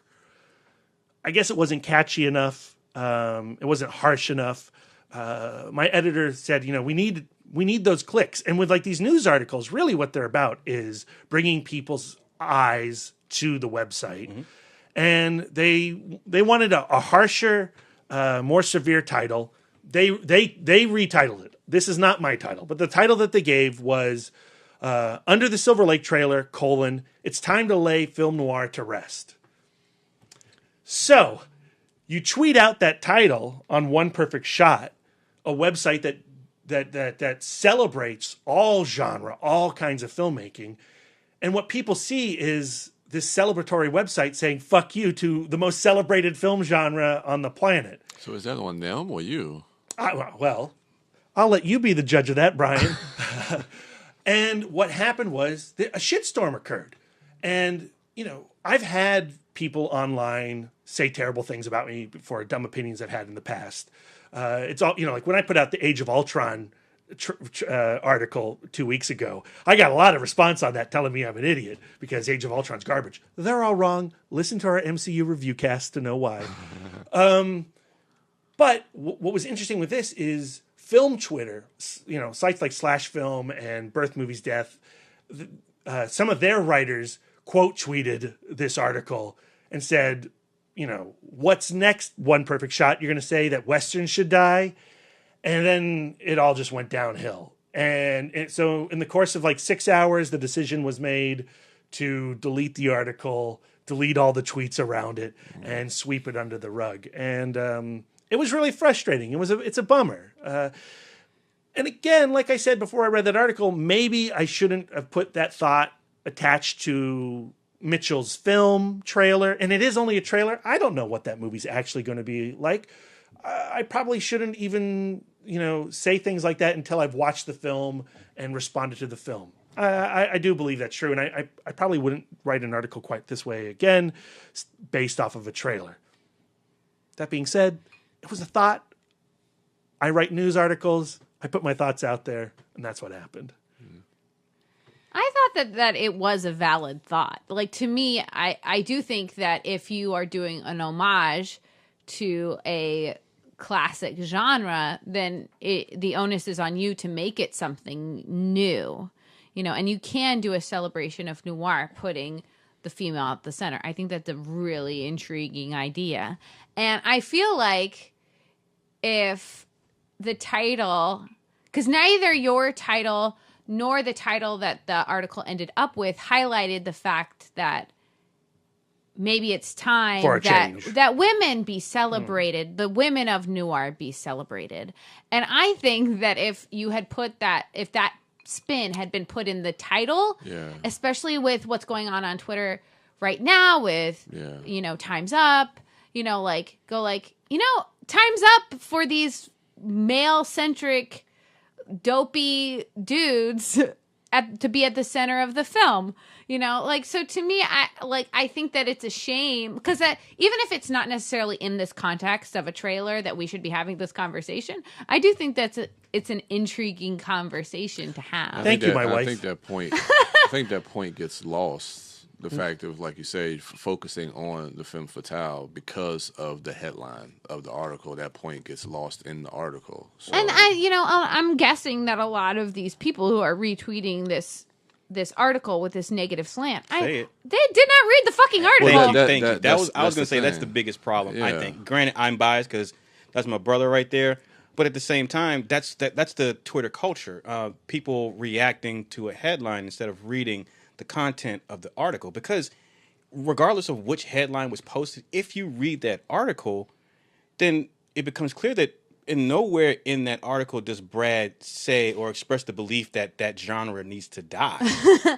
I guess it wasn't catchy enough. It wasn't harsh enough. My editor said, we need those clicks. And with like these news articles, really what they're about is bringing people's eyes to the website. Mm-hmm. And they wanted a harsher, more severe title. They retitled it. This is not my title, but the title that they gave was Under the Silver Lake Trailer, It's Time to Lay Film Noir to Rest. So you tweet out that title on One Perfect Shot, a website that celebrates all genre, all kinds of filmmaking. And what people see is this celebratory website saying, fuck you to the most celebrated film genre on the planet. So is that on them or you? Well, I'll let you be the judge of that, Brian. And what happened was a shitstorm occurred. And, I've had people online say terrible things about me for dumb opinions I've had in the past. It's all, like when I put out the Age of Ultron article 2 weeks ago, I got a lot of response on that telling me I'm an idiot because Age of Ultron's garbage. They're all wrong. Listen to our MCU ReviewCast to know why. But what was interesting with this is film Twitter, sites like Slash Film and Birth Movies Death, some of their writers quote tweeted this article and said, what's next, One Perfect Shot? You're going to say that Westerns should die? And then it all just went downhill. And so in the course of like 6 hours, the decision was made to delete the article, delete all the tweets around it, and sweep it under the rug. And it was really frustrating. It's a bummer. And again, like I said before I read that article, maybe I shouldn't have put that thought attached to Mitchell's film trailer. And it is only a trailer. I don't know what that movie's actually going to be like. I probably shouldn't even, say things like that until I've watched the film and responded to the film. I do believe that's true. And I probably wouldn't write an article quite this way again, based off of a trailer. That being said, it was a thought. I write news articles. I put my thoughts out there, and that's what happened. I thought that it was a valid thought. Like, to me, I do think that if you are doing an homage to a classic genre, then the onus is on you to make it something new. And you can do a celebration of noir, putting the female at the center. I think that's a really intriguing idea. And I feel like if the title, because neither your title nor the title that the article ended up with highlighted the fact that maybe it's time that women be celebrated, the women of noir be celebrated. And I think that if that spin had been put in the title, especially with what's going on Twitter right now with, Time's Up, Time's Up for these male-centric dopey dudes to be at the center of the film, so to me, I think that it's a shame because even if it's not necessarily in this context of a trailer that we should be having this conversation, I do think it's an intriguing conversation to have. Thank you, my wife. I think that point gets lost. The fact of, like you say, focusing on the femme fatale because of the headline of the article, that point gets lost in the article. So. And I'm guessing that a lot of these people who are retweeting this article with this negative slant, they did not read the fucking article. Well, thank you. I was going to say that's the biggest problem. Yeah. I think. Granted, I'm biased because that's my brother right there. But at the same time, that's the Twitter culture. People reacting to a headline instead of reading the content of the article, because regardless of which headline was posted, if you read that article, then it becomes clear that in nowhere in that article does Brad say or express the belief that that genre needs to die.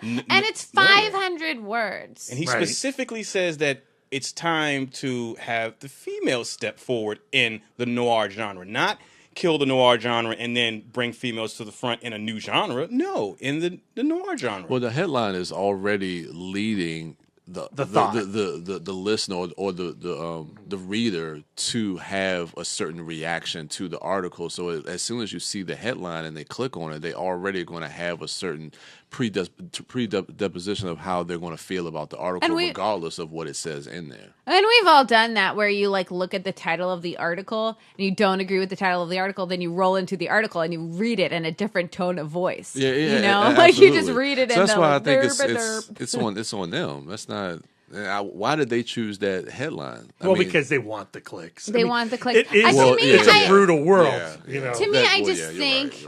And it's 500 words. And he specifically says that it's time to have the female step forward in the noir genre. Not kill the noir genre and then bring females to the front in a new genre. No, in the noir genre. Well, the headline is already leading the thought. the listener or the reader to have a certain reaction to the article. So as soon as you see the headline and they click on it, they already going to have a certain predeposition of how they're going to feel about the article, regardless of what it says in there. And we've all done that, where you like look at the title of the article and you don't agree with the title of the article, then you roll into the article and you read it in a different tone of voice. Yeah, you know, absolutely. like you just read it. So and that's why I like, think it's on them. That's not. Why did they choose that headline? Because they want the clicks. They want the clicks. It's a brutal world. You know. To me, I just think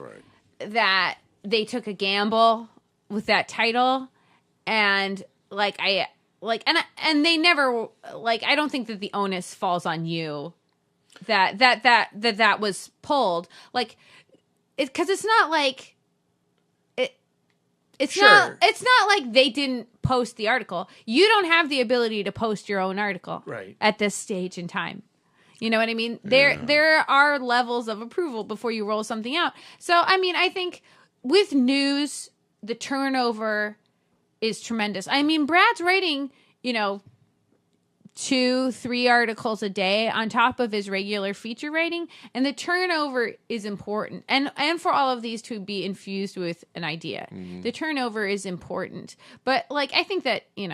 that they took a gamble with that title, and and they never I don't think that the onus falls on you that was pulled, because it's not like it's not like they didn't post the article. You don't have the ability to post your own article at this stage in time. You know what I mean? There are levels of approval before you roll something out. So I mean, I think with news, the turnover is tremendous. I mean, Brad's writing, 2-3 articles a day on top of his regular feature writing, and the turnover is important. And for all of these to be infused with an idea, the turnover is important. But I think that, I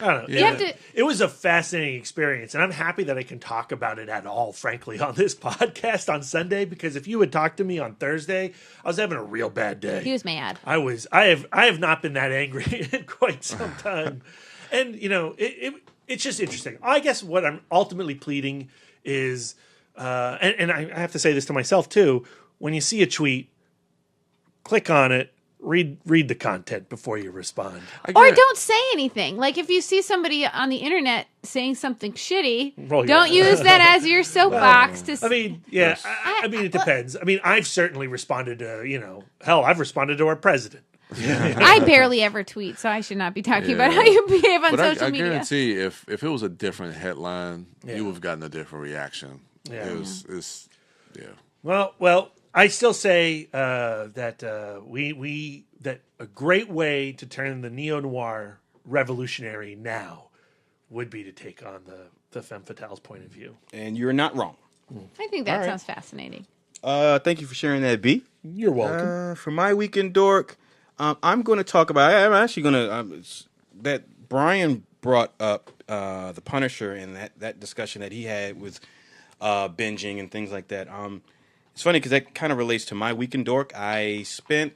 don't know. It was a fascinating experience, and I'm happy that I can talk about it at all, frankly, on this podcast on Sunday, because if you had talked to me on Thursday, I was having a real bad day. He was mad. I have not been that angry in quite some time. And, it's just interesting. I guess what I'm ultimately pleading is, and I have to say this to myself too, when you see a tweet, click on it, read the content before you respond. Or don't say anything. Like if you see somebody on the internet saying something shitty, don't use that as your soapbox. I mean, yeah. I mean, it depends. I mean, I've certainly responded to, I've responded to our president. I barely ever tweet, so I should not be talking about how you behave on social media. I guarantee if it was a different headline, you would have gotten a different reaction. Yeah. It's Well, I still say that that a great way to turn the neo-noir revolutionary now would be to take on the femme fatale's point of view. And you're not wrong. I think that sounds fascinating. Thank you for sharing that, B. You're welcome. For my week in Dork, I'm going to talk about. I'm actually going to that Brian brought up the Punisher and that discussion that he had with binging and things like that. It's funny because that kind of relates to my week in Dork. I spent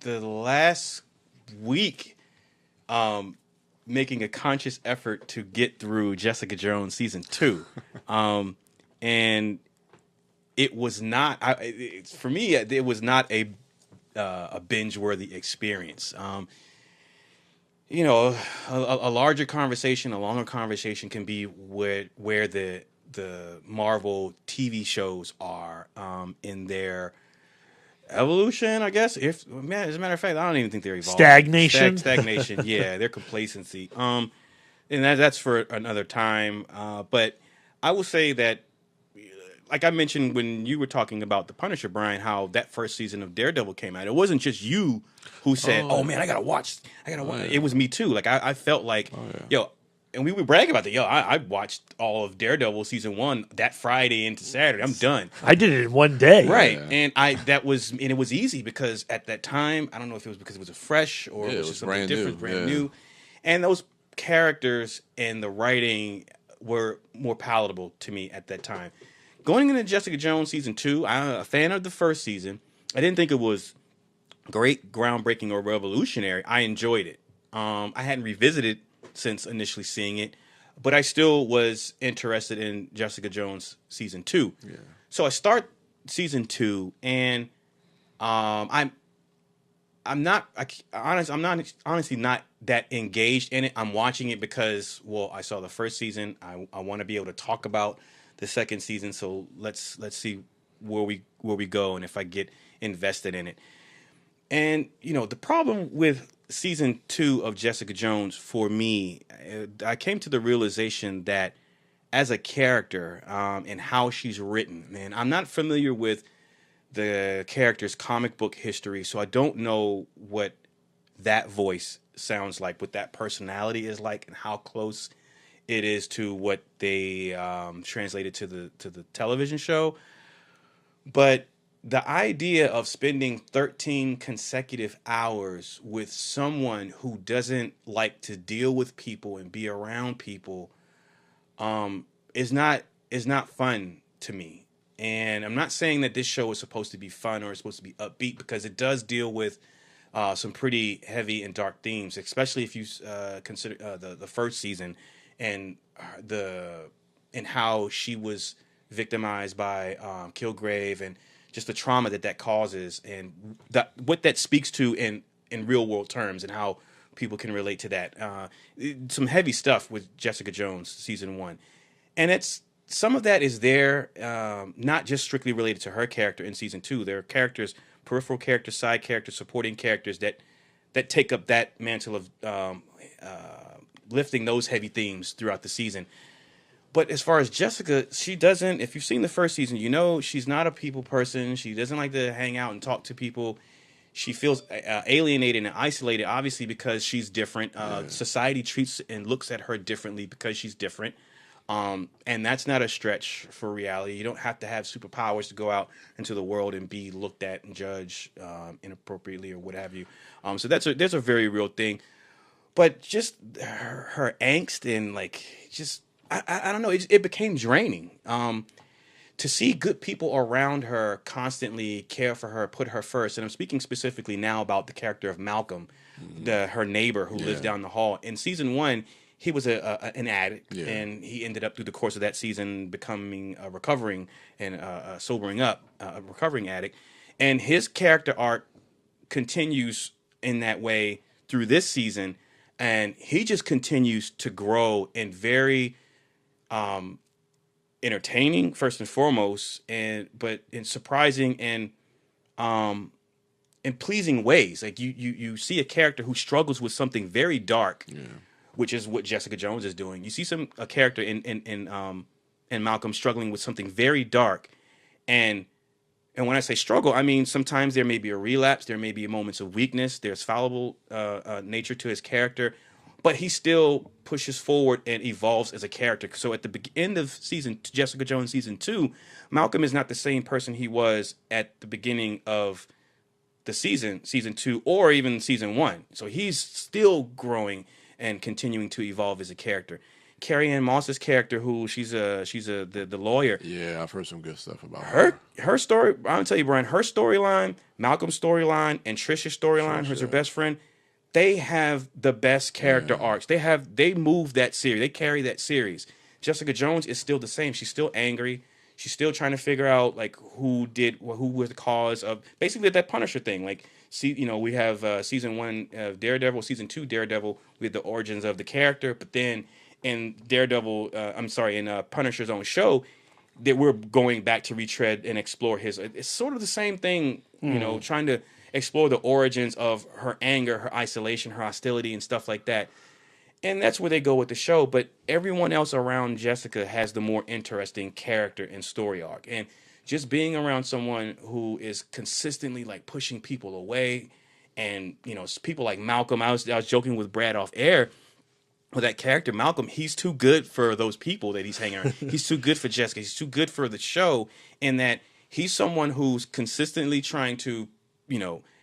the last week making a conscious effort to get through Jessica Jones season 2, and it was not. For me, it was not a binge-worthy experience. A larger conversation, a longer conversation can be where the Marvel TV shows are in their evolution, I guess. As a matter of fact, I don't even think they're evolving. Stagnation. Stagnation. Yeah, their complacency. And that's for another time. But I will say that, like I mentioned when you were talking about The Punisher, Brian, how that first season of Daredevil came out. It wasn't just you who said, "Oh man, I gotta watch." It was me too. Like I felt like, and we would brag about that. I watched all of Daredevil season 1 that Friday into Saturday. I'm done. I did it in one day. Right. And it was easy because at that time, I don't know if it was because it was a fresh or it was just something different, brand new. And those characters and the writing were more palatable to me at that time. Going into Jessica Jones season 2, I'm a fan of the first season. I didn't think it was great, groundbreaking, or revolutionary. I enjoyed it. I hadn't revisited since initially seeing it, but I still was interested in Jessica Jones season 2. Yeah. So I start season 2, and I'm honestly not that engaged in it. I'm watching it because, I saw the first season. I want to be able to talk about the second season, so let's see where we go and if I get invested in it. And the problem with season 2 of Jessica Jones for me, I came to the realization that as a character and how she's written, man, I'm not familiar with the character's comic book history, so I don't know what that voice sounds like, what that personality is like, and how close it is to what they translated to the television show. But the idea of spending 13 consecutive hours with someone who doesn't like to deal with people and be around people is not fun to me. And I'm not saying that this show is supposed to be fun or it's supposed to be upbeat, because it does deal with some pretty heavy and dark themes, especially if you consider the first season and how she was victimized by Kilgrave, and just the trauma that causes, and what that speaks to in real world terms, and how people can relate to that. Some heavy stuff with Jessica Jones season 1, and some of that is there, not just strictly related to her character in season 2. There are characters, peripheral characters, side characters, supporting characters that take up that mantle of lifting those heavy themes throughout the season. But as far as Jessica, she doesn't, if you've seen the first season, you know she's not a people person. She doesn't like to hang out and talk to people. She feels alienated and isolated, obviously, because she's different. Society treats and looks at her differently because she's different. And that's not a stretch for reality. You don't have to have superpowers to go out into the world and be looked at and judged inappropriately or what have you. So there's a very real thing. But just her angst and I don't know, it became draining. To see good people around her constantly care for her, put her first, and I'm speaking specifically now about the character of Malcolm, her neighbor who lives down the hall. In season 1, he was an addict, and he ended up through the course of that season becoming a recovering and sobering up, a recovering addict. And his character arc continues in that way through this season, and he just continues to grow in very entertaining, first and foremost, but in surprising and in pleasing ways. Like you see a character who struggles with something very dark, which is what Jessica Jones is doing. You see a character in Malcolm struggling with something very dark, and when I say struggle, I mean sometimes there may be a relapse, there may be moments of weakness, there's fallible nature to his character, but he still pushes forward and evolves as a character. So at the end of Jessica Jones season 2, Malcolm is not the same person he was at the beginning of the season 2, or even season 1. So he's still growing and continuing to evolve as a character. Carrie-Anne Moss's character, who she's the lawyer. Yeah, I've heard some good stuff about her. Her story, I'm gonna tell you, Brian, her storyline, Malcolm's storyline, and Trisha's storyline, who's her best friend, they have the best character arcs. They move that series. They carry that series. Jessica Jones is still the same. She's still angry. She's still trying to figure out who was the cause of basically that Punisher thing. We have season 1 of Daredevil, season 2 Daredevil with the origins of the character, but then in in Punisher's own show, that we're going back to retread and explore his. It's sort of the same thing, trying to explore the origins of her anger, her isolation, her hostility, and stuff like that. And that's where they go with the show. But everyone else around Jessica has the more interesting character and story arc. And just being around someone who is consistently pushing people away, and people like Malcolm. I was joking with Brad off air. Well, that character, Malcolm, he's too good for those people that he's hanging around. He's too good for Jessica. He's too good for the show, in that he's someone who's consistently trying to,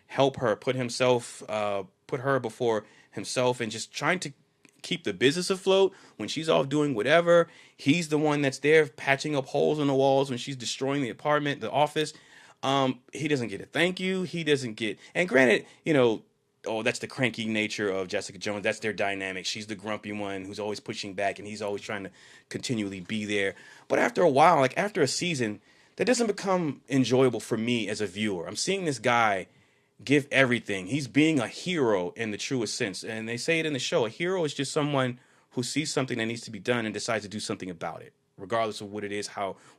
help her, put her before himself, and just trying to keep the business afloat when she's off doing whatever. He's the one that's there patching up holes in the walls when she's destroying the apartment, the office. He doesn't get a thank you. He doesn't get, and granted, that's the cranky nature of Jessica Jones. That's their dynamic. She's the grumpy one who's always pushing back, and he's always trying to continually be there. But after a while, after a season, that doesn't become enjoyable for me as a viewer. I'm seeing this guy give everything. He's being a hero in the truest sense. And they say it in the show. A hero is just someone who sees something that needs to be done and decides to do something about it, regardless of what it is,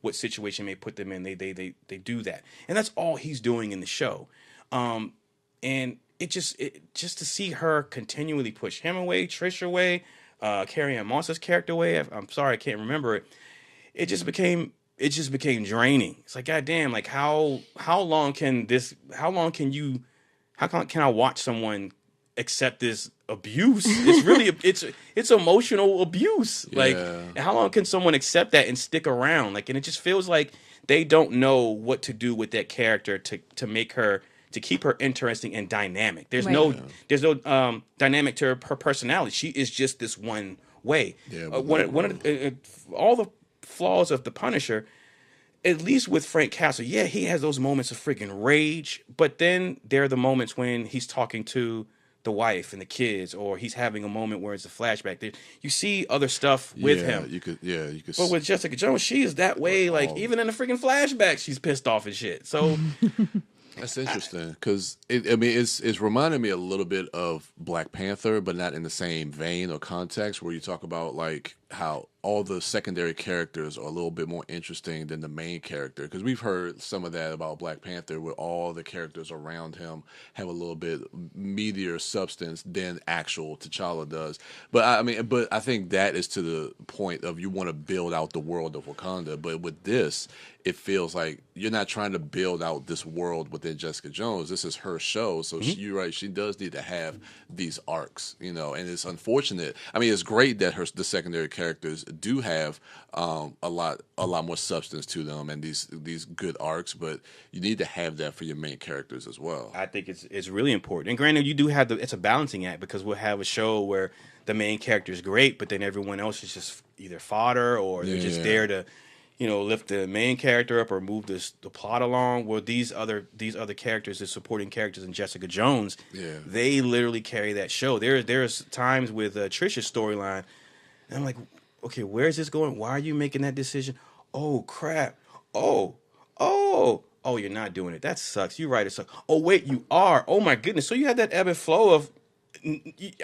what situation may put them in. They do that. And that's all he's doing in the show. And it just to see her continually push him away, Trish away, Carrie-Anne Moss's character away. I'm sorry, I can't remember it. It it just became draining. It's like, goddamn, like how long can I watch someone accept this abuse? It's really it's emotional abuse. Like, how long can someone accept that and stick around? Like, and it just feels like they don't know what to do with that character to make her, to keep her interesting and dynamic. There's no dynamic to her personality. She is just this one way. One of all the flaws of the Punisher, at least with Frank Castle, he has those moments of freaking rage, but then there are the moments when he's talking to the wife and the kids, or he's having a moment where it's a flashback. You see other stuff with him. You could. But with Jessica Jones, she is that way. Like, even in the freaking flashback, she's pissed off and shit. So that's interesting, because it's reminding me a little bit of Black Panther, but not in the same vein or context, where you talk about like how all the secondary characters are a little bit more interesting than the main character. Because we've heard some of that about Black Panther, where all the characters around him have a little bit meatier substance than actual T'Challa does. But I think that is to the point of, you want to build out the world of Wakanda. But with this, it feels like you're not trying to build out this world within Jessica Jones. This is her show, so you're right. She does need to have these arcs, and it's unfortunate. I mean, it's great that the secondary characters do have a lot more substance to them and these good arcs, but you need to have that for your main characters as well. I think it's really important. And granted, you do have it's a balancing act, because we'll have a show where the main character is great, but then everyone else is just either fodder, or they're just there to, lift the main character up or move the plot along. Well, these other characters, the supporting characters in Jessica Jones, they literally carry that show. There's times with Trisha's storyline, and I'm like, okay, where is this going? Why are you making that decision? Oh, crap. Oh, you're not doing it. That sucks. You're right, it sucks. Oh, wait, you are. Oh, my goodness. So you had that ebb and flow of,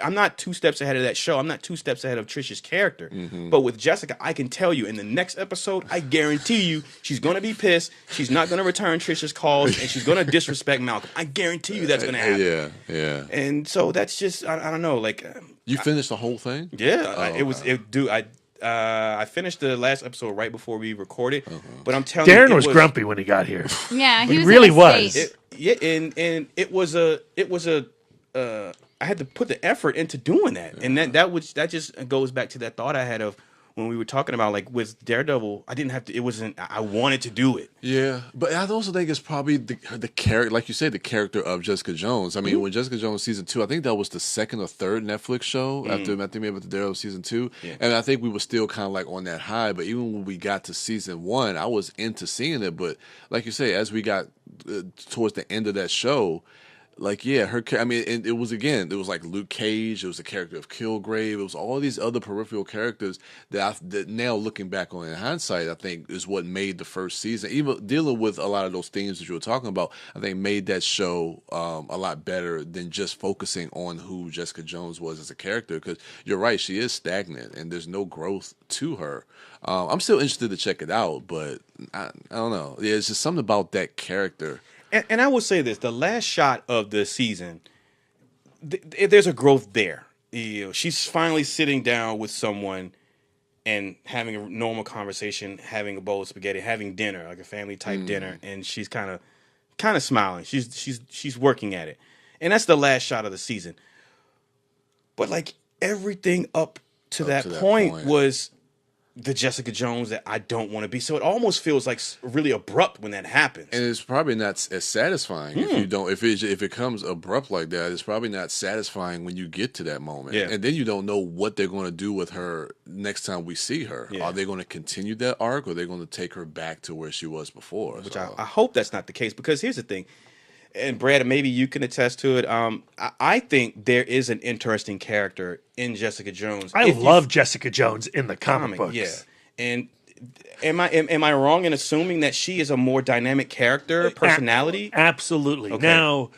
I'm not 2 steps ahead of that show. I'm not 2 steps ahead of Trisha's character. But with Jessica, I can tell you, in the next episode, I guarantee you, she's going to be pissed. She's not going to return Trisha's calls, and she's going to disrespect Malcolm. I guarantee you that's going to happen. Yeah. And so that's just, I don't know. Like, you finished the whole thing? Yeah. I finished the last episode right before we recorded, but I'm telling you, Darren was grumpy when he got here. Yeah, he really was. And it was a. I had to put the effort into doing that, and that just goes back to that thought I had of when we were talking about, like, with Daredevil, I didn't have to. It wasn't. I wanted to do it. Yeah, but I also think it's probably the character, like you said, the character of Jessica Jones. I mean, when Jessica Jones season 2, I think that was the second or third Netflix show after I think maybe with the Daredevil season 2, and I think we were still kind of like on that high. But even when we got to season 1, I was into seeing it. But like you say, as we got towards the end of that show, like, it was like Luke Cage, it was the character of Kilgrave, it was all these other peripheral characters that now looking back on in hindsight, I think is what made the first season, even dealing with a lot of those themes that you were talking about, I think made that show a lot better than just focusing on who Jessica Jones was as a character, because you're right, she is stagnant and there's no growth to her. I'm still interested to check it out, but I don't know. Yeah, it's just something about that character. And I will say this: the last shot of the season, there's a growth there. She's finally sitting down with someone and having a normal conversation, having a bowl of spaghetti, having dinner, like a family type dinner, and she's kind of smiling. She's working at it, and that's the last shot of the season. But like everything up to that point was the Jessica Jones that I don't want to be. So it almost feels like really abrupt when that happens. And it's probably not as satisfying if you don't. If it comes abrupt like that, it's probably not satisfying when you get to that moment. Yeah. And then you don't know what they're going to do with her next time we see her. Yeah. Are they going to continue that arc, or are they going to take her back to where she was before? Which I hope that's not the case, because here's the thing. And Brad, maybe you can attest to it. I think there is an interesting character in Jessica Jones. I love Jessica Jones in the comic books. Yeah, and am I wrong in assuming that she is a more dynamic character, personality? Absolutely. Okay. Now,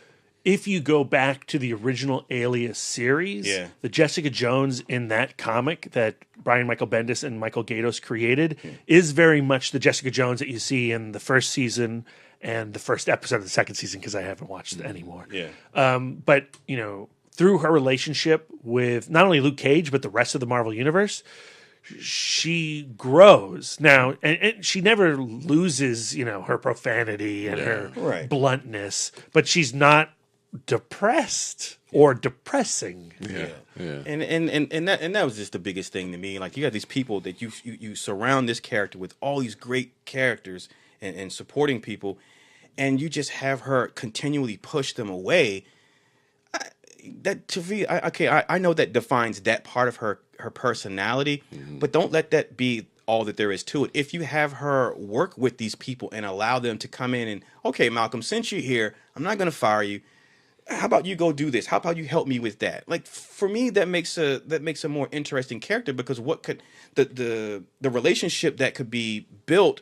if you go back to the original Alias series, the Jessica Jones in that comic that Brian Michael Bendis and Michael Gaydos created is very much the Jessica Jones that you see in the first season and the first episode of the second season, because I haven't watched it anymore. Yeah. But, through her relationship with not only Luke Cage, but the rest of the Marvel Universe, she grows now, and she never loses, her profanity and her bluntness, but she's not depressed or depressing. And that was just the biggest thing to me. Like, you got these people that you surround this character with all these great characters and supporting people, and you just have her continually push them away. That to me, I know that defines that part of her personality, but don't let that be all that there is to it. If you have her work with these people and allow them to come in and, okay, Malcolm, since you're here, I'm not going to fire you. How about you go do this? How about you help me with that? Like, for me, that makes a more interesting character, because what could the relationship that could be built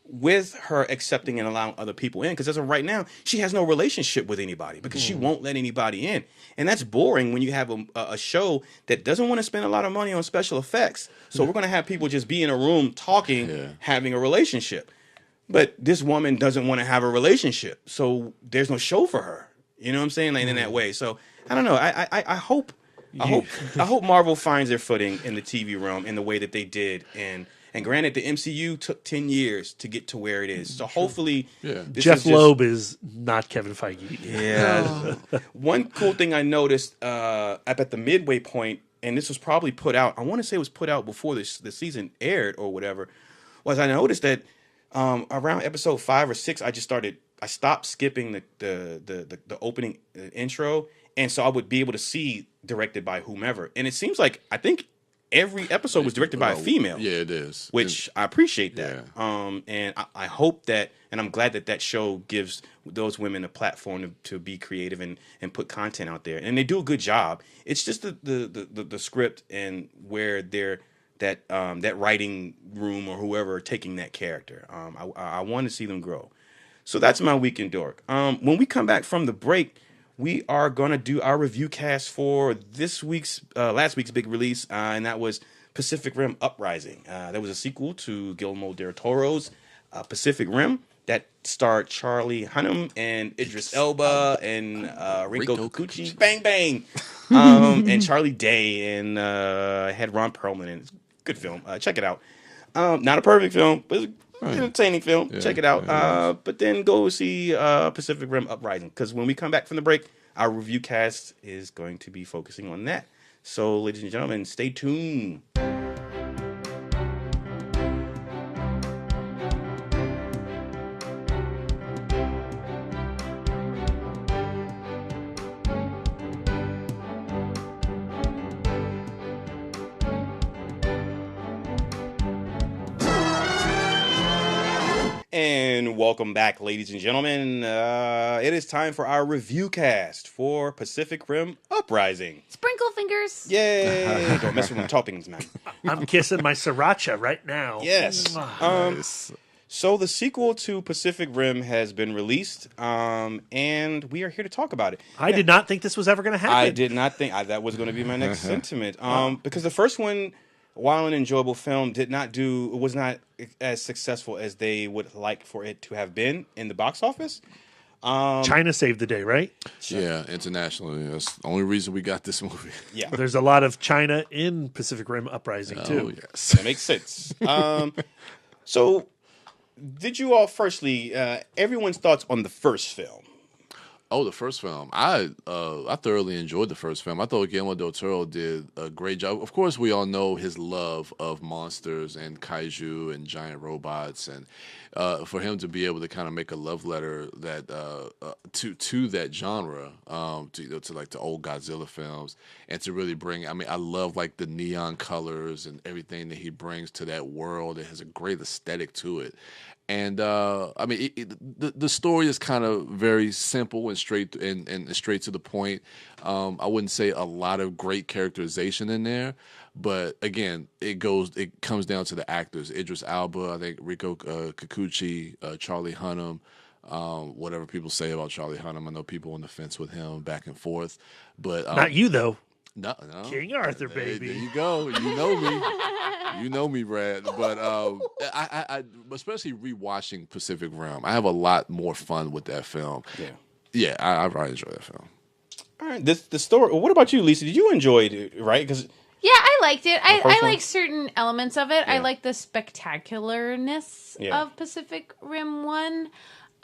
with her accepting and allowing other people in, because as of right now, she has no relationship with anybody because she won't let anybody in. And that's boring when you have a show that doesn't want to spend a lot of money on special effects. So we're going to have people just be in a room talking, having a relationship. But this woman doesn't want to have a relationship. So there's no show for her. You know what I'm saying? Like, in that way. So I don't know. I hope Marvel finds their footing in the TV realm in the way that they did. And granted, the MCU took 10 years to get to where it is. So hopefully... Jeff Loeb is not Kevin Feige. Yeah. One cool thing I noticed up at the midway point, and this was probably put out, I want to say it was put out before the season aired or whatever, was I noticed that around episode 5 or 6, I stopped skipping the opening intro, and so I would be able to see directed by whomever. And it seems like, I think every episode was directed by a female. Yeah, it is. Which I appreciate that. Yeah. And I hope that, and I'm glad that show gives those women a platform to be creative and put content out there. And they do a good job. It's just the script and where they're that writing room or whoever are taking that character. I want to see them grow. So that's my week in Dork. When we come back from the break, we are going to do our review cast for last week's big release, and that was Pacific Rim Uprising. That was a sequel to Guillermo del Toro's Pacific Rim that starred Charlie Hunnam and Idris Elba and Rinko Kikuchi. Bang, bang! And Charlie Day, and had Ron Perlman in it. It's a good film. Check it out. Not a perfect film, but it's an entertaining film. Yeah, check it out. But then go see Pacific Rim Uprising, because when we come back from the break, our review cast is going to be focusing on that. So, ladies and gentlemen, stay tuned. And welcome back, ladies and gentlemen. It is time for our review cast for Pacific Rim Uprising. Sprinkle fingers. Yay! Don't mess with my toppings, man. I'm kissing my sriracha right now. Yes. Nice. So the sequel to Pacific Rim has been released, and we are here to talk about it. I did not think this was ever going to happen. I did not think that was going to be my next sentiment. Because the first one, while an enjoyable film, was not as successful as they would like for it to have been in the box office. China saved the day, right? Yeah, internationally. That's the only reason we got this movie. Yeah. There's a lot of China in Pacific Rim Uprising, too. Yes. That makes sense. So, did you all, firstly, everyone's thoughts on the first film? Oh, the first film. I thoroughly enjoyed the first film. I thought Guillermo del Toro did a great job. Of course, we all know his love of monsters and kaiju and giant robots, and for him to be able to kind of make a love letter that to that genre, to like the old Godzilla films, and to really bring. I mean, I love like the neon colors and everything that he brings to that world. It has a great aesthetic to it. And I mean, the story is kind of very simple and straight and straight to the point. I wouldn't say a lot of great characterization in there, but again, it comes down to the actors: Idris Elba, I think Rinko Kikuchi, Charlie Hunnam. Whatever people say about Charlie Hunnam, I know people on the fence with him back and forth, but not you though. No. King Arthur, baby. There you go. You know me. You know me, Brad. But I especially rewatching Pacific Rim, I have a lot more fun with that film. Yeah, I really enjoy that film. All right, the story. What about you, Lisa? Did you enjoy it? Right, because Yeah, I liked it. I first one? like certain elements of it. I Yeah. like the spectacularness Yeah. of Pacific Rim 1.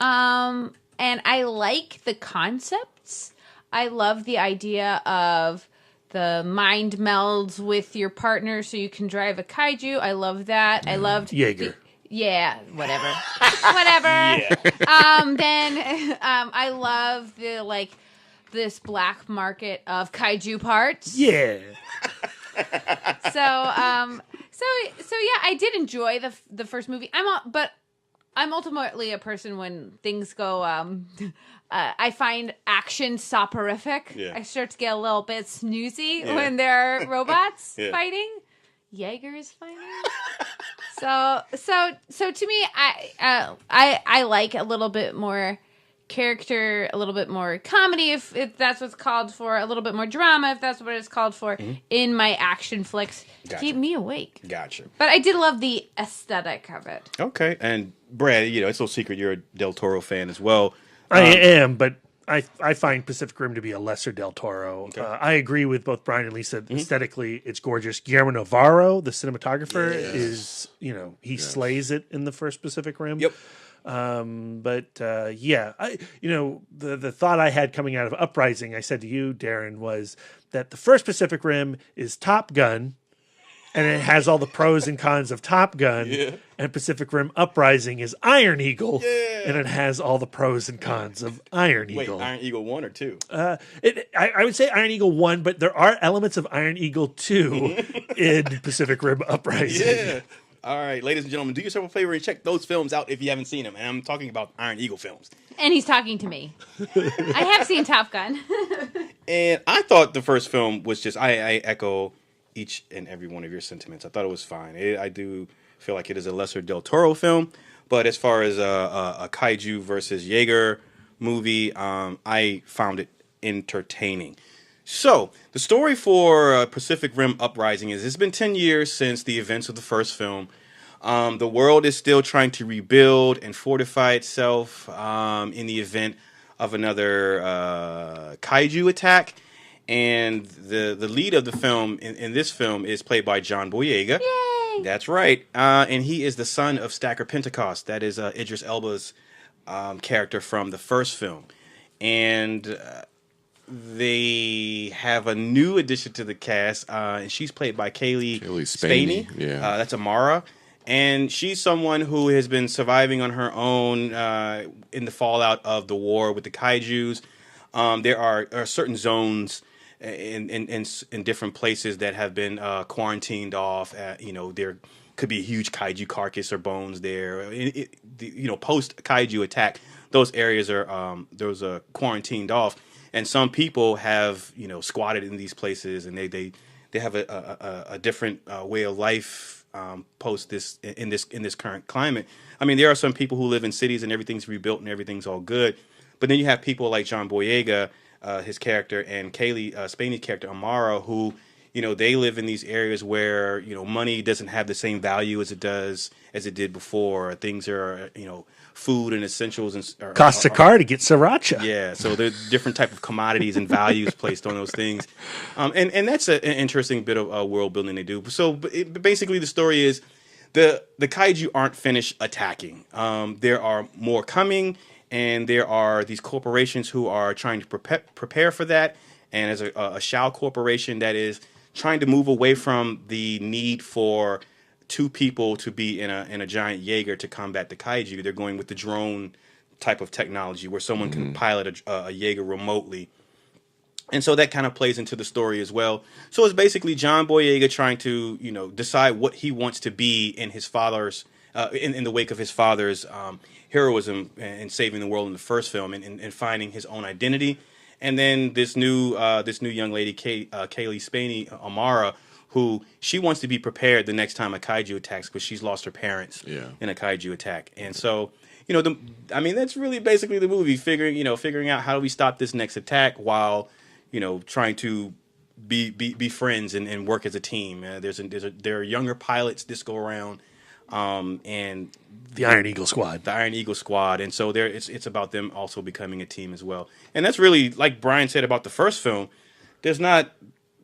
And I like the concepts. I love the idea of the mind melds with your partner so you can drive a kaiju. I love that. I loved Jaeger. Whatever. Then I love the this black market of kaiju parts. Yeah. So yeah, I did enjoy the first movie. But I'm ultimately a person when things go. I find action soporific. Yeah. I start to get a little bit snoozy when there are robots Yeah. fighting. Jaeger is fighting. So to me, I like a little bit more character, a little bit more comedy, if that's what's called for, a little bit more drama, if that's what it's called for, in my action flicks to Gotcha. keep me awake. Gotcha. But I did love the aesthetic of it. Okay, and Brad, it's no secret you're a Del Toro fan as well. I am, but I find Pacific Rim to be a lesser Del Toro. Okay. I agree with both Brian and Lisa. Aesthetically, it's gorgeous. Guillermo Navarro, the cinematographer, is he slays it in the first Pacific Rim. Yep. The thought I had coming out of Uprising, I said to you, Darren, was that the first Pacific Rim is Top Gun, and it has all the pros and cons of Top Gun. Yeah. And Pacific Rim Uprising is Iron Eagle, and it has all the pros and cons of Iron Wait, Eagle. Iron Eagle 1 or 2? I would say Iron Eagle 1, but there are elements of Iron Eagle 2 in Pacific Rim Uprising. Yeah. All right, ladies and gentlemen, do yourself a favor and check those films out if you haven't seen them. And I'm talking about Iron Eagle films. And he's talking to me. I have seen Top Gun. And I thought the first film was just, I echo each and every one of your sentiments. I thought it was fine. I do feel like it is a lesser Del Toro film. But as far as a kaiju versus Jaeger movie, I found it entertaining. So, the story for Pacific Rim Uprising is it's been 10 years since the events of the first film. The world is still trying to rebuild and fortify itself in the event of another kaiju attack. And the lead of the film, in this film, is played by John Boyega. Yay! That's right. And he is the son of Stacker Pentecost. That is Idris Elba's character from the first film. And they have a new addition to the cast, and she's played by Kaylee Spaney. Yeah. That's Amara. And she's someone who has been surviving on her own in the fallout of the war with the kaijus. There are certain zones in different places that have been quarantined off. There could be a huge kaiju carcass or bones there. Post kaiju attack, those areas are quarantined off. And some people have, squatted in these places, and they have a different way of life post this in this current climate. I mean, there are some people who live in cities and everything's rebuilt and everything's all good, but then you have people like John Boyega, his character, and Kaylee Spaney's character Amara, who they live in these areas where money doesn't have the same value as it did before. Things are food and essentials and Costs a car to get sriracha. Yeah, so there's different type of commodities and values placed on those things, and that's an interesting bit of world building they do. So basically, the story is the kaiju aren't finished attacking. There are more coming, and there are these corporations who are trying to prepare for that. And as a Shao corporation that is trying to move away from the need for two people to be in a giant Jaeger to combat the kaiju, they're going with the drone type of technology where someone can pilot a Jaeger remotely. And so that kind of plays into the story as well. So it's basically John Boyega trying to, decide what he wants to be in his father's, in the wake of his father's heroism and saving the world in the first film, and finding his own identity. And then this new young lady, Kaylee Spaney, Amara, who she wants to be prepared the next time a kaiju attacks because she's lost her parents in a kaiju attack. And so, that's really basically the movie, figuring out how do we stop this next attack while, trying to be friends and work as a team. There are younger pilots this go around, and the Iron Eagle Squad. The Iron Eagle Squad. And so it's about them also becoming a team as well. And that's really, like Brian said about the first film, there's not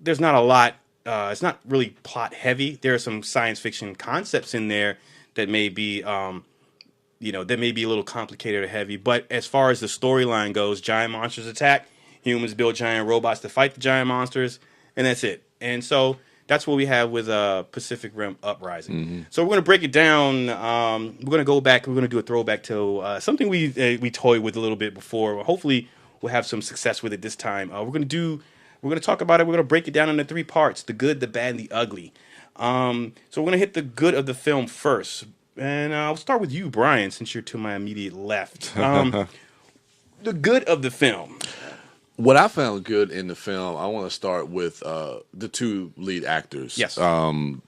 a lot it's not really plot heavy. There are some science fiction concepts in there that may be that may be a little complicated or heavy. But as far as the storyline goes, giant monsters attack, humans build giant robots to fight the giant monsters, and that's it. And so that's what we have with Pacific Rim Uprising. Mm-hmm. So we're going to break it down. We're going to go back. We're going to do a throwback to something we toyed with a little bit before. Hopefully, we'll have some success with it this time. We're going to talk about it. We're going to break it down into 3 parts: the good, the bad, and the ugly. So we're going to hit the good of the film first. And I'll start with you, Brian, since you're to my immediate left. The good of the film. What I found good in the film, I want to start with the 2 lead actors. Yes. John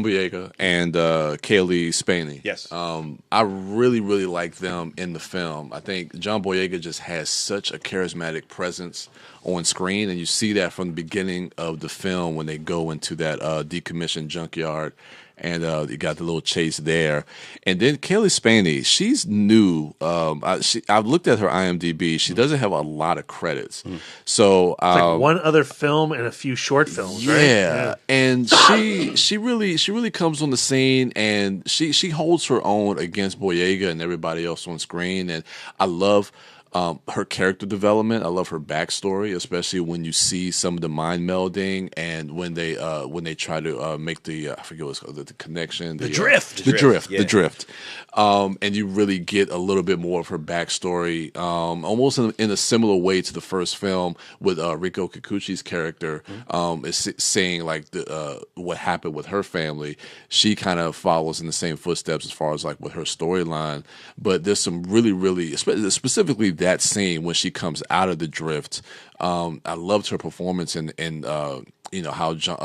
Boyega and Kaylee Spaney. Yes. I really, really like them in the film. I think John Boyega just has such a charismatic presence on screen, and you see that from the beginning of the film when they go into that decommissioned junkyard. And you got the little chase there. And then Kaylee Spaney, she's new. I've looked at her IMDb. She doesn't have a lot of credits. So it's like one other film and a few short films, right? Yeah. And she really comes on the scene, and she holds her own against Boyega and everybody else on screen. And I love her character development. I love her backstory, especially when you see some of the mind melding and when they try to make the I forget what's called, the connection, the drift. And you really get a little bit more of her backstory, almost in a similar way to the first film with Riko Kikuchi's character. Is saying like what happened with her family. She kind of follows in the same footsteps as far as like with her storyline. But there's some really specifically that scene when she comes out of the drift. I loved her performance and how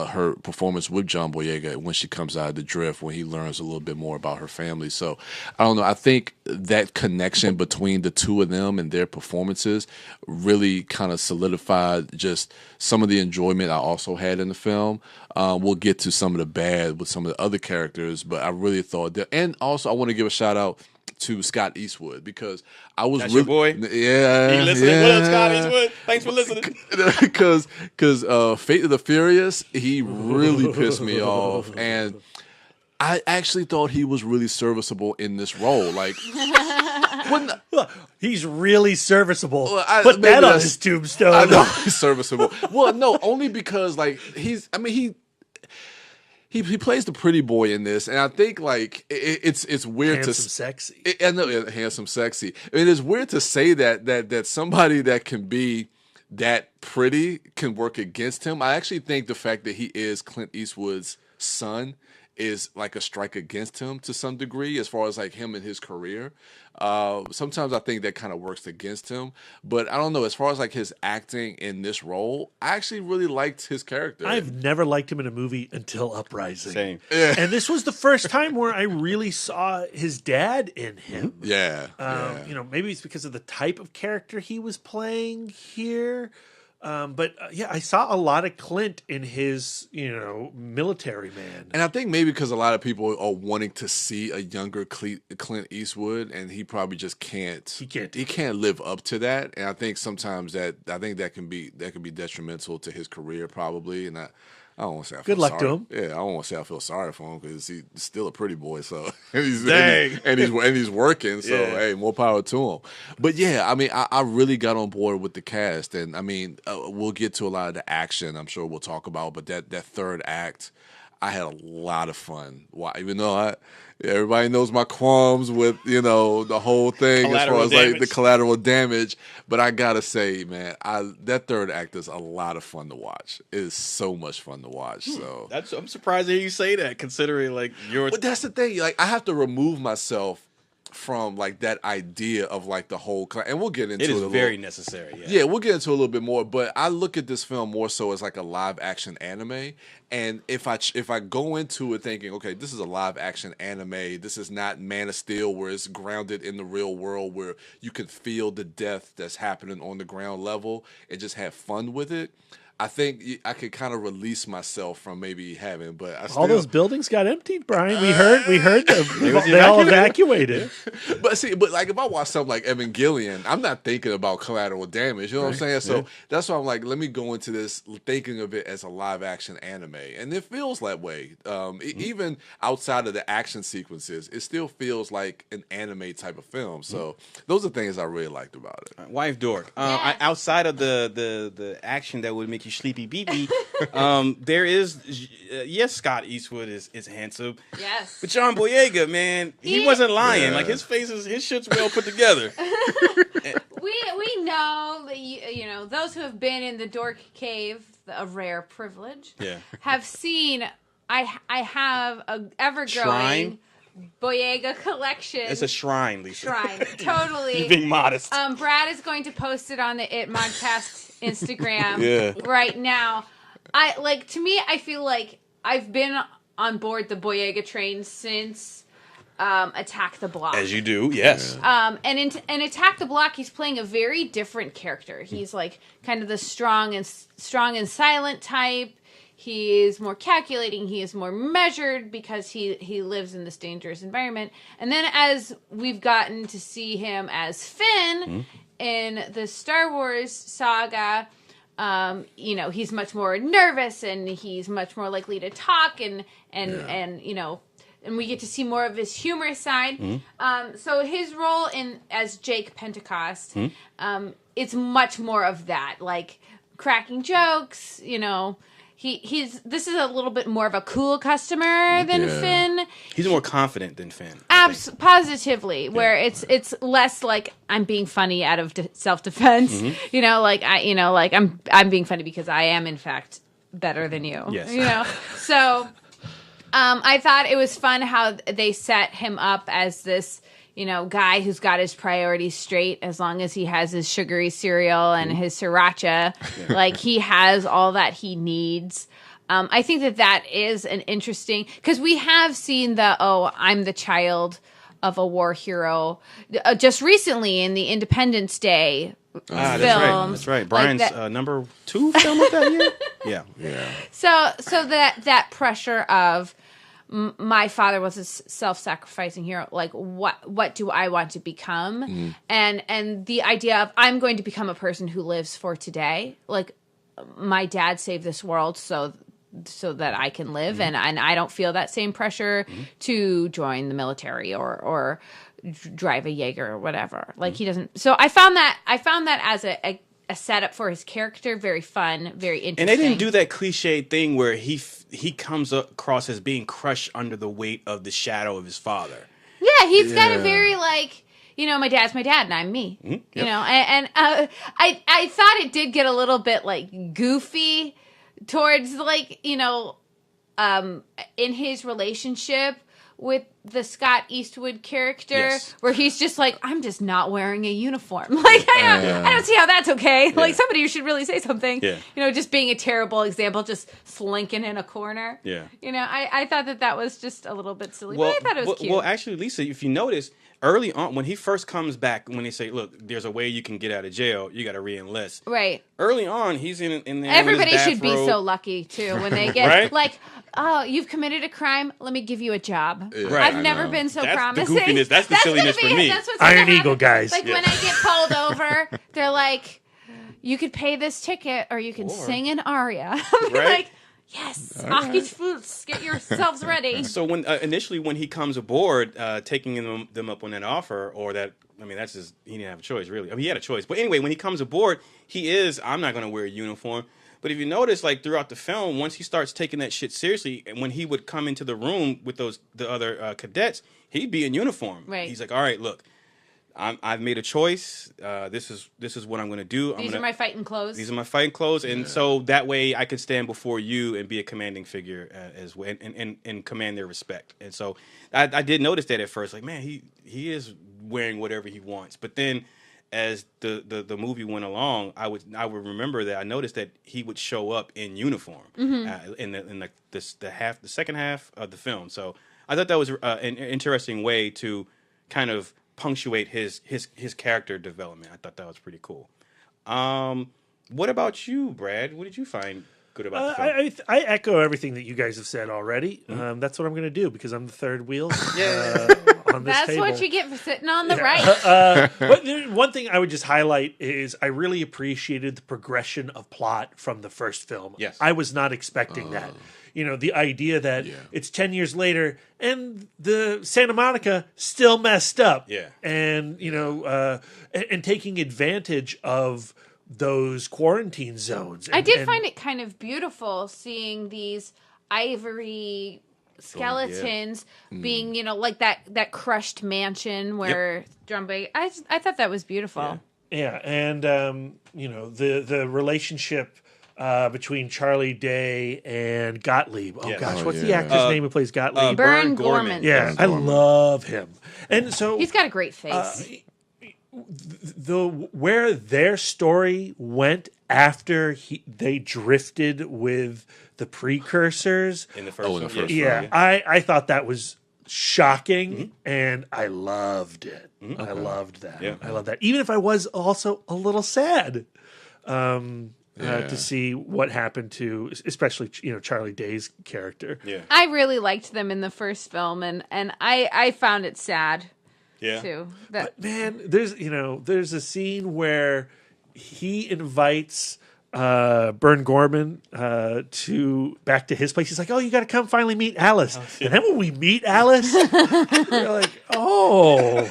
her performance with John Boyega when she comes out of the drift, when he learns a little bit more about her family. So I don't know. I think that connection between the 2 of them and their performances really kind of solidified just some of the enjoyment I also had in the film. We'll get to some of the bad with some of the other characters, but I really thought that, and also I want to give a shout out to Scott Eastwood because I was That's really, your boy. Yeah, you listening? yeah. What up, Scott Eastwood? Thanks for listening. Because Fate of the Furious, he really pissed me off, and I actually thought he was really serviceable in this role. Like, he's really serviceable. Well, Put that on his tombstone. I know he's serviceable. Well, no, only because like He plays the pretty boy in this, and I think like it's weird handsome, sexy. I know, handsome, sexy. I mean, it's weird to say that somebody that can be that pretty can work against him. I actually think the fact that he is Clint Eastwood's son is like a strike against him to some degree, as far as like him and his career. Sometimes I think that kind of works against him, but I don't know. As far as like his acting in this role, I actually really liked his character. I've never liked him in a movie until Uprising. Same. Yeah. And this was the first time where I really saw his dad in him. Yeah. Maybe it's because of the type of character he was playing here. But I saw a lot of Clint in his, military man. And I think maybe because a lot of people are wanting to see a younger Clint Eastwood, and he probably just can't. He can't live up to that. And I think sometimes that can be detrimental to his career, probably. And I don't want to say I feel good luck sorry. to him. Yeah, I don't want to say I feel sorry for him because he's still a pretty boy. So and he's working. So hey, more power to him. But yeah, I mean, I really got on board with the cast, and I mean, we'll get to a lot of the action. I'm sure we'll talk about, but that third act, I had a lot of fun. Why? Even though everybody knows my qualms with the whole thing as far as like the collateral damage, but I gotta say, man, that third act is a lot of fun to watch. It is so much fun to watch. So I'm surprised to hear you say that, considering like your. But that's the thing. Like I have to remove myself from like that idea of like the whole, and we'll get into it. It is very necessary. Yeah, we'll get into a little bit more. But I look at this film more so as like a live action anime. And if I go into it thinking, okay, this is a live action anime, this is not Man of Steel where it's grounded in the real world where you can feel the death that's happening on the ground level and just have fun with it. I think I could kind of release myself from maybe having, but I still, all those buildings got emptied, Brian. We heard they all evacuated. But like if I watch something like Evangelion, I'm not thinking about collateral damage. You know what I'm saying? So that's why I'm like, let me go into this thinking of it as a live action anime, and it feels that way. Even outside of the action sequences, it still feels like an anime type of film. So those are things I really liked about it. Wife Dork. Outside of the action that would make you sleepy beepy, there is Scott Eastwood is handsome. Yes. But John Boyega, man, he wasn't lying. Like his shit's well put together. We know that you know those who have been in the Dork Cave, a rare privilege, have seen. I have a ever growing Boyega collection. It's a shrine, Lisa. Shrine, totally. You're being modest. Brad is going to post it on the It Modcast Instagram right now. To me, I feel like I've been on board the Boyega train since Attack the Block. As you do, yes. And in Attack the Block, he's playing a very different character. He's like kind of the strong and silent type. He is more calculating. He is more measured because he lives in this dangerous environment. And then as we've gotten to see him as Finn in the Star Wars saga, he's much more nervous and he's much more likely to talk and we get to see more of his humorous side. So his role as Jake Pentecost, it's much more of that, like cracking jokes, This is a little bit more of a cool customer than Finn. He's more confident than Finn. Positively, where it's less like I'm being funny out of self-defense. I'm being funny because I am in fact better than you. Yes. So I thought it was fun how they set him up as this guy who's got his priorities straight as long as he has his sugary cereal and his sriracha. Like, he has all that he needs. I think that is an interesting... Because we have seen I'm the child of a war hero. Just recently in the Independence Day film. That's right. Brian's number 2 film of that year? Yeah. So that pressure of... my father was a self-sacrificing hero. Like, what do I want to become? And the idea of I'm going to become a person who lives for today. Like, my dad saved this world so that I can live, and I don't feel that same pressure to join the military or drive a Jaeger or whatever. Like, he doesn't. So I found that as a setup for his character very fun, very interesting. And they didn't do that cliche thing where he comes across as being crushed under the weight of the shadow of his father. Yeah, he's got a very my dad's my dad and I'm me. And I thought it did get a little bit like goofy towards in his relationship with the Scott Eastwood character, where he's just like, I'm just not wearing a uniform. Like, I don't see how that's okay. Yeah. Like, somebody should really say something. Yeah. Just being a terrible example, just slinking in a corner. Yeah. I thought that was just a little bit silly, but I thought it was cute. Well, actually, Lisa, if you notice, early on, when he first comes back, when they say, look, there's a way you can get out of jail, you got to re-enlist. Right. Early on, he's in there. Everybody should be so lucky, too, when they get, like, oh, you've committed a crime, let me give you a job. Yeah. Right, I've never been so promising. That's the silliness for me. That's what's Iron Eagle guys. Like, when I get pulled over, they're like, you could pay this ticket or you can sing an aria. Like, yes, right. Get yourselves ready. So when initially when he comes aboard, taking them up on that offer, or that, that's just, he didn't have a choice, really. He had a choice. But anyway, when he comes aboard, I'm not going to wear a uniform. But if you notice, like, throughout the film, once he starts taking that shit seriously, and when he would come into the room with the other cadets, he'd be in uniform. Right. He's like, all right, look, I've made a choice. This is what I'm going to do. These are my fighting clothes. These are my fighting clothes, and so that way I can stand before you and be a commanding figure as well, and command their respect. And so I did notice that at first, like, man, he is wearing whatever he wants. But then, as the movie went along, I would remember that I noticed that he would show up in uniform in the second half of the film. So I thought that was an interesting way to kind of punctuate his character development. I thought that was pretty cool. What about you, Brad? What did you find good about the film? I echo everything that you guys have said already. That's what I'm going to do because I'm the third wheel on this That's table. what you get for sitting on the right. But one thing I would just highlight is I really appreciated the progression of plot from the first film. Yes. I was not expecting that. You know, the idea that it's 10 years later and the Santa Monica still messed up. Yeah. And, you know, and taking advantage of those quarantine zones. I did find it kind of beautiful seeing these ivory skeletons being, you know, like that crushed mansion where Drumby. I thought that was beautiful. Yeah, and you know, the relationship between Charlie Day and Gottlieb. Oh gosh, what's the actor's name who plays Gottlieb? Vern Gorman. Yeah, I love him. And so he's got a great face. Where their story went after they drifted with the precursors In the first film. yeah, I thought that was shocking, and I loved it. I loved that. Yeah. I love that. Even if I was also a little sad to see what happened to, especially Charlie Day's character. Yeah. I really liked them in the first film, and I found it sad. Yeah. Too. But man, there's a scene where he invites Vern Gorman back to his place. He's like, "Oh, you got to come finally meet Alice." And then when we meet Alice, we're like, "Oh,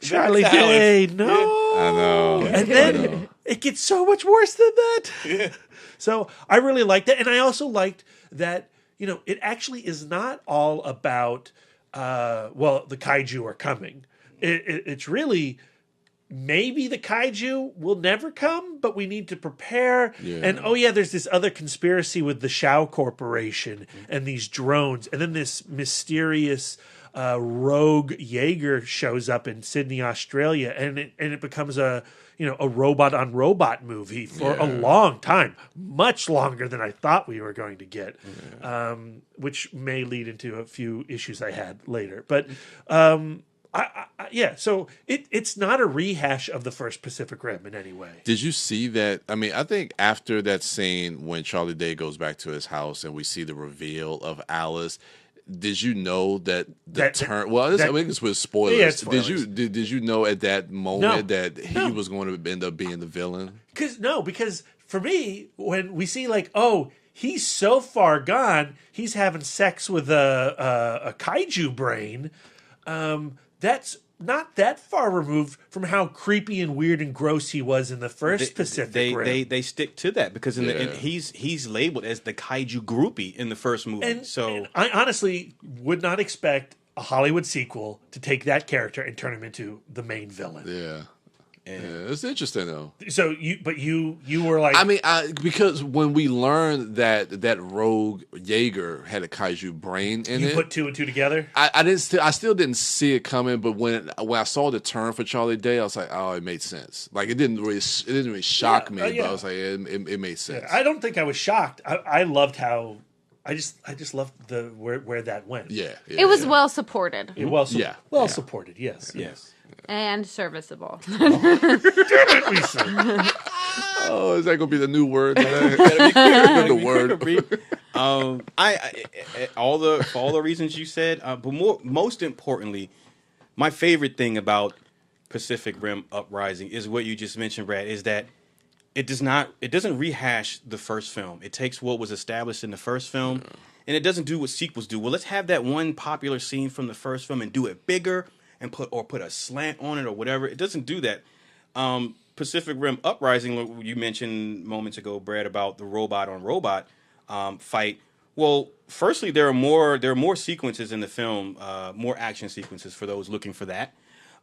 Charlie Day, no." I know. And then it gets so much worse than that. Yeah. So I really liked it, and I also liked that it actually is not all about. The kaiju are coming. It's really maybe the kaiju will never come, but we need to prepare. Yeah. And there's this other conspiracy with the Shao Corporation and these drones, and then this mysterious rogue Jaeger shows up in Sydney, Australia, and it becomes a robot on robot movie for a long time, much longer than I thought we were going to get, which may lead into a few issues I had later. But so it's not a rehash of the first Pacific Rim in any way. Did you see that? I mean, I think after that scene when Charlie Day goes back to his house and we see the reveal of Alice. Did you know that turn? Well, I mean, it's with spoilers. Yeah, spoilers. Did you know at that moment that he was going to end up being the villain? Because for me, when we see he's so far gone, he's having sex with a kaiju brain. That's not that far removed from how creepy and weird and gross he was in the first Pacific Rim. They stick to that because he's labeled as the kaiju groupie in the first movie. And I honestly would not expect a Hollywood sequel to take that character and turn him into the main villain. Yeah. It's interesting though. So you were like, I mean, because when we learned that rogue Jaeger had a kaiju brain in it, you put two and two together. I still didn't see it coming, but when I saw the turn for Charlie Day, I was like, oh, it made sense. Like it didn't really shock me, but I was like, it made sense. I don't think I was shocked. I loved how. I just loved where that went. Yeah, it was well supported. Well supported. Yes. And serviceable. Oh, is that gonna be the new word? The word. For all the reasons you said, but most importantly, my favorite thing about Pacific Rim Uprising is what you just mentioned, Brad. Is that it doesn't rehash the first film. It takes what was established in the first film, and it doesn't do what sequels do. Well, let's have that one popular scene from the first film and do it bigger. And put a slant on it or whatever. It doesn't do that. Pacific Rim Uprising, you mentioned moments ago, Brad, about the robot on robot fight. Well, firstly, there are more sequences in the film, more action sequences for those looking for that.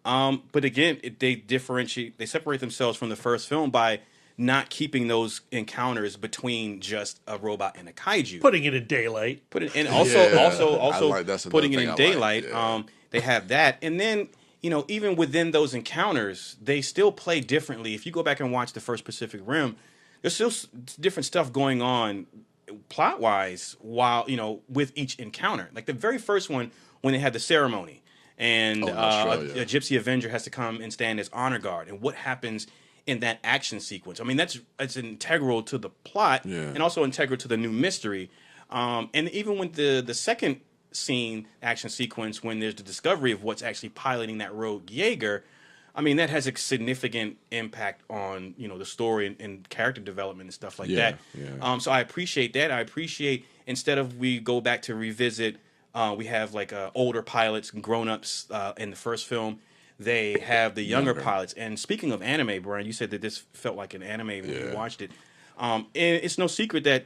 But again, they separate themselves from the first film by not keeping those encounters between just a robot and a kaiju, putting it in daylight. Putting in daylight. They have that. And then, even within those encounters, they still play differently. If you go back and watch the first Pacific Rim, there's still different stuff going on plot-wise while, with each encounter. Like the very first one, when they had the ceremony and a Gypsy Avenger has to come and stand as honor guard. And what happens in that action sequence. I mean, it's integral to the plot and also integral to the new mystery. And even with the second scene action sequence, when there's the discovery of what's actually piloting that rogue Jaeger, I mean, that has a significant impact on, the story and character development and stuff like that. Yeah. So I appreciate that. I appreciate, instead of we go back to revisit, we have like older pilots and grown-ups in the first film. They have the younger pilots. And speaking of anime, Brian, you said that this felt like an anime when you watched it. And it's no secret that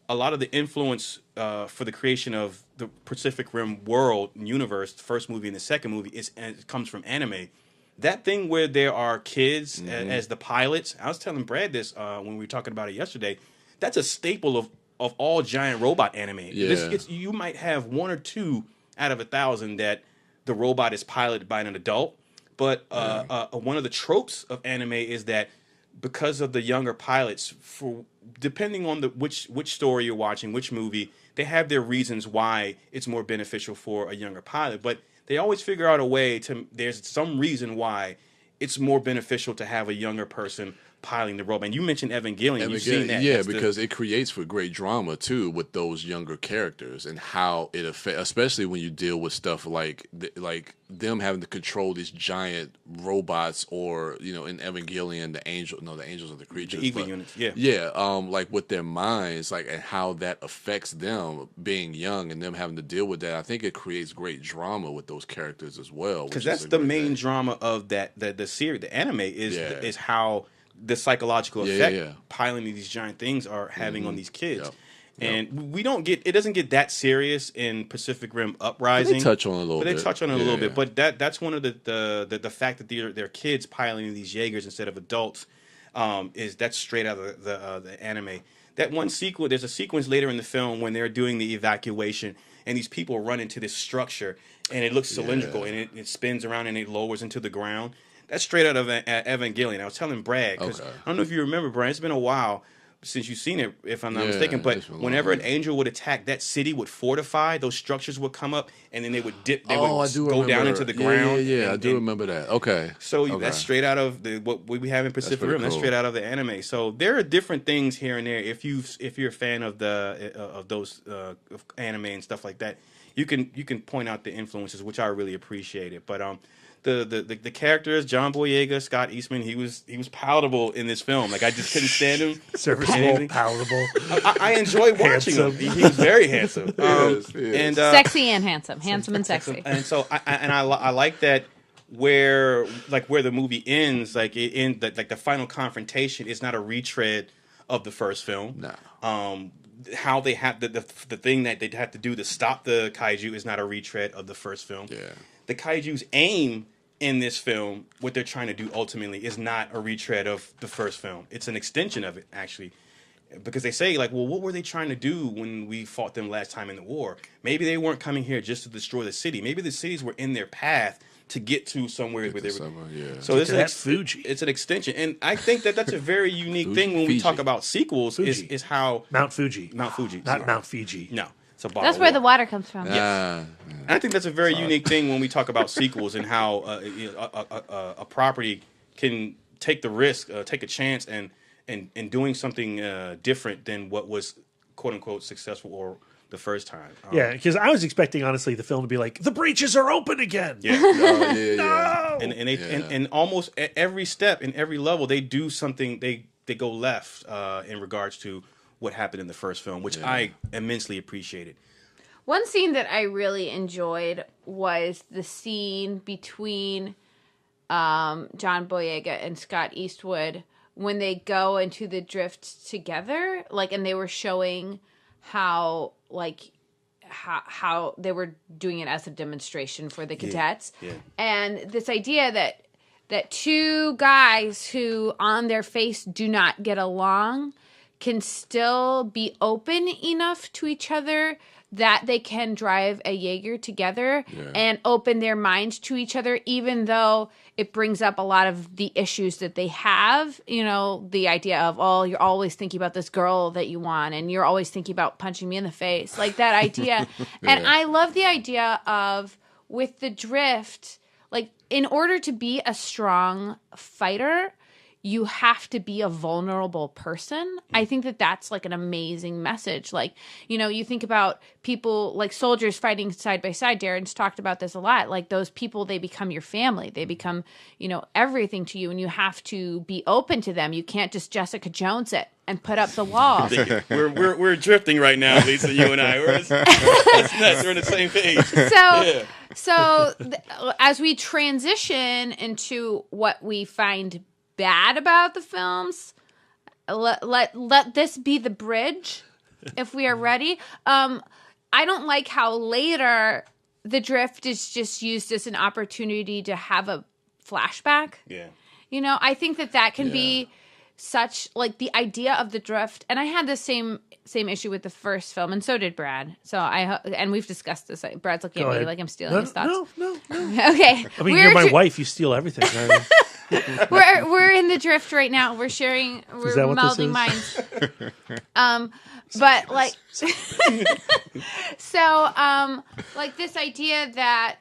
a lot of the influence for the creation of the Pacific Rim world and universe, the first movie and the second movie, it comes from anime. That thing where there are kids as the pilots, I was telling Brad this when we were talking about it yesterday, that's a staple of all giant robot anime. Yeah. You might have one or two out of 1,000 that the robot is piloted by an adult, but one of the tropes of anime is that because of the younger pilots, depending on which story you're watching, which movie, they have their reasons why it's more beneficial for a younger pilot, but they always figure out a way there's some reason why it's more beneficial to have a younger person piloting the robot. And you mentioned Evangelion. You've seen that. Yeah, because it creates for great drama, too, with those younger characters and how it affects, especially when you deal with stuff like them having to control these giant robots or, in Evangelion, the angels are the creatures. The evil units, yeah. Yeah, like with their minds, and how that affects them being young and them having to deal with that. I think it creates great drama with those characters as well. Because that's the main drama of the series. The anime is how the psychological effect piloting these giant things are having on these kids. Yep. And it doesn't get that serious in Pacific Rim Uprising. They touch on it a little bit. They touch on it a little bit. But that's one of the fact that they're kids piloting these Jaegers instead of adults that's straight out of the anime. That one sequence, there's a sequence later in the film when they're doing the evacuation and these people run into this structure and it looks cylindrical and it spins around and it lowers into the ground. That's straight out of Evangelion. I was telling Brad, because I don't know if you remember, Brad, it's been a while since you've seen it, if I'm not mistaken, but whenever an angel would attack, that city would fortify, those structures would come up, and then they would dip, go down into the ground. Yeah, I do remember that. Okay. So that's straight out of what we have in Pacific Rim. Cool. That's straight out of the anime. So there are different things here and there. If you're a fan of those anime and stuff like that, you can point out the influences, which I really appreciate it. But the characters, John Boyega, Scott Eastman, he was palatable in this film. Like I just couldn't stand him. Serviceable, palatable. I enjoyed watching him. He was very handsome. And sexy and handsome. Handsome and sexy. And so I like that where the movie ends, the final confrontation is not a retread of the first film. No. How they have the thing that they'd have to do to stop the kaiju is not a retread of the first film. Yeah. The kaiju's aim in this film, what they're trying to do ultimately, is not a retread of the first film. It's an extension of it, actually. Because they say, what were they trying to do when we fought them last time in the war? Maybe they weren't coming here just to destroy the city. Maybe the cities were in their path to get to somewhere where they were. So it's an extension. And I think that's a very unique thing when we talk about sequels is how... Mount Fuji. Not Mount Fiji. No. That's where the water comes from. Yes. I think that's a very unique thing when we talk about sequels and how a property can take the risk, take a chance, and doing something different than what was quote unquote successful or the first time. Yeah, because I was expecting honestly the film to be like the breaches are open again. Yeah, no. And almost at every step in every level they do something. They go left in regards to what happened in the first film, which I immensely appreciated. One scene that I really enjoyed was the scene between John Boyega and Scott Eastwood when they go into the drift together, and they were showing how they were doing it as a demonstration for the cadets. Yeah. And this idea that two guys who on their face do not get along can still be open enough to each other that they can drive a Jaeger together and open their minds to each other, even though it brings up a lot of the issues that they have. The idea of, you're always thinking about this girl that you want, and you're always thinking about punching me in the face, like that idea. And I love the idea of, with the drift, in order to be a strong fighter, you have to be a vulnerable person. I think that that's like an amazing message. Like, you know, you think about people like soldiers fighting side by side. Darren's talked about this a lot. Like those people, they become your family. They become, you know, everything to you, and you have to be open to them. You can't just Jessica Jones it and put up the wall. We're drifting right now, Lisa. You and I. That's nuts. We're on the same page. So as we transition into what we find bad about the films, let this be the bridge, if we are ready. I don't like how later the drift is just used as an opportunity to have a flashback. Yeah. You know, I think that can be such, like, the idea of the drift, and I had the same issue with the first film, and so did Brad. So and we've discussed this. Brad's looking at me like I'm stealing his thoughts. No. Okay. I mean, you're my wife. You steal everything. We're in the drift right now. We're melding minds. But like, so like this idea that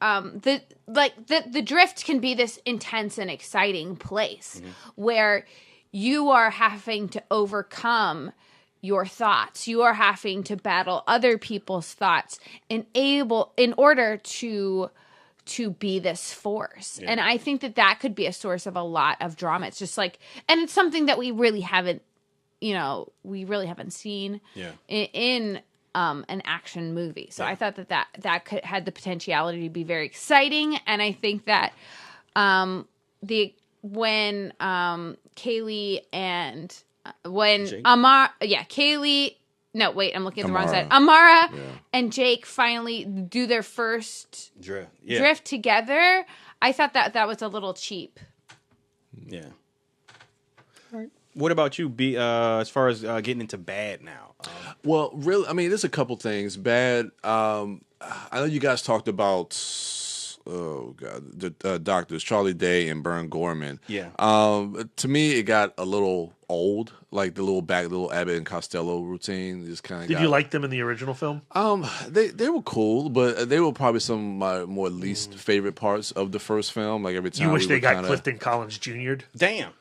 the drift can be this intense and exciting place where you are having to overcome your thoughts. You are having to battle other people's thoughts in order to be this force. Yeah. And I think that could be a source of a lot of drama. It's just like, and it's something that we really haven't seen in an action movie. So I thought that could had the potentiality to be very exciting. And I think that when Kaylee and Kaylee. No, wait, I'm looking at the wrong side. Amara and Jake finally do their first drift together. I thought that was a little cheap. Yeah. All right. What about you, B? As far as getting into bad now? Well, really, I mean, there's a couple things. Bad. I know you guys talked about. Oh God, the doctors Charlie Day and Bern Gorman. Yeah. To me, it got a little old, like the little Abbott and Costello routine. Just kind of. Did you like them in the original film? They were cool, but they were probably some of my more least favorite parts of the first film. Like every time you wish they got Clifton Collins Jr.'d. Damn.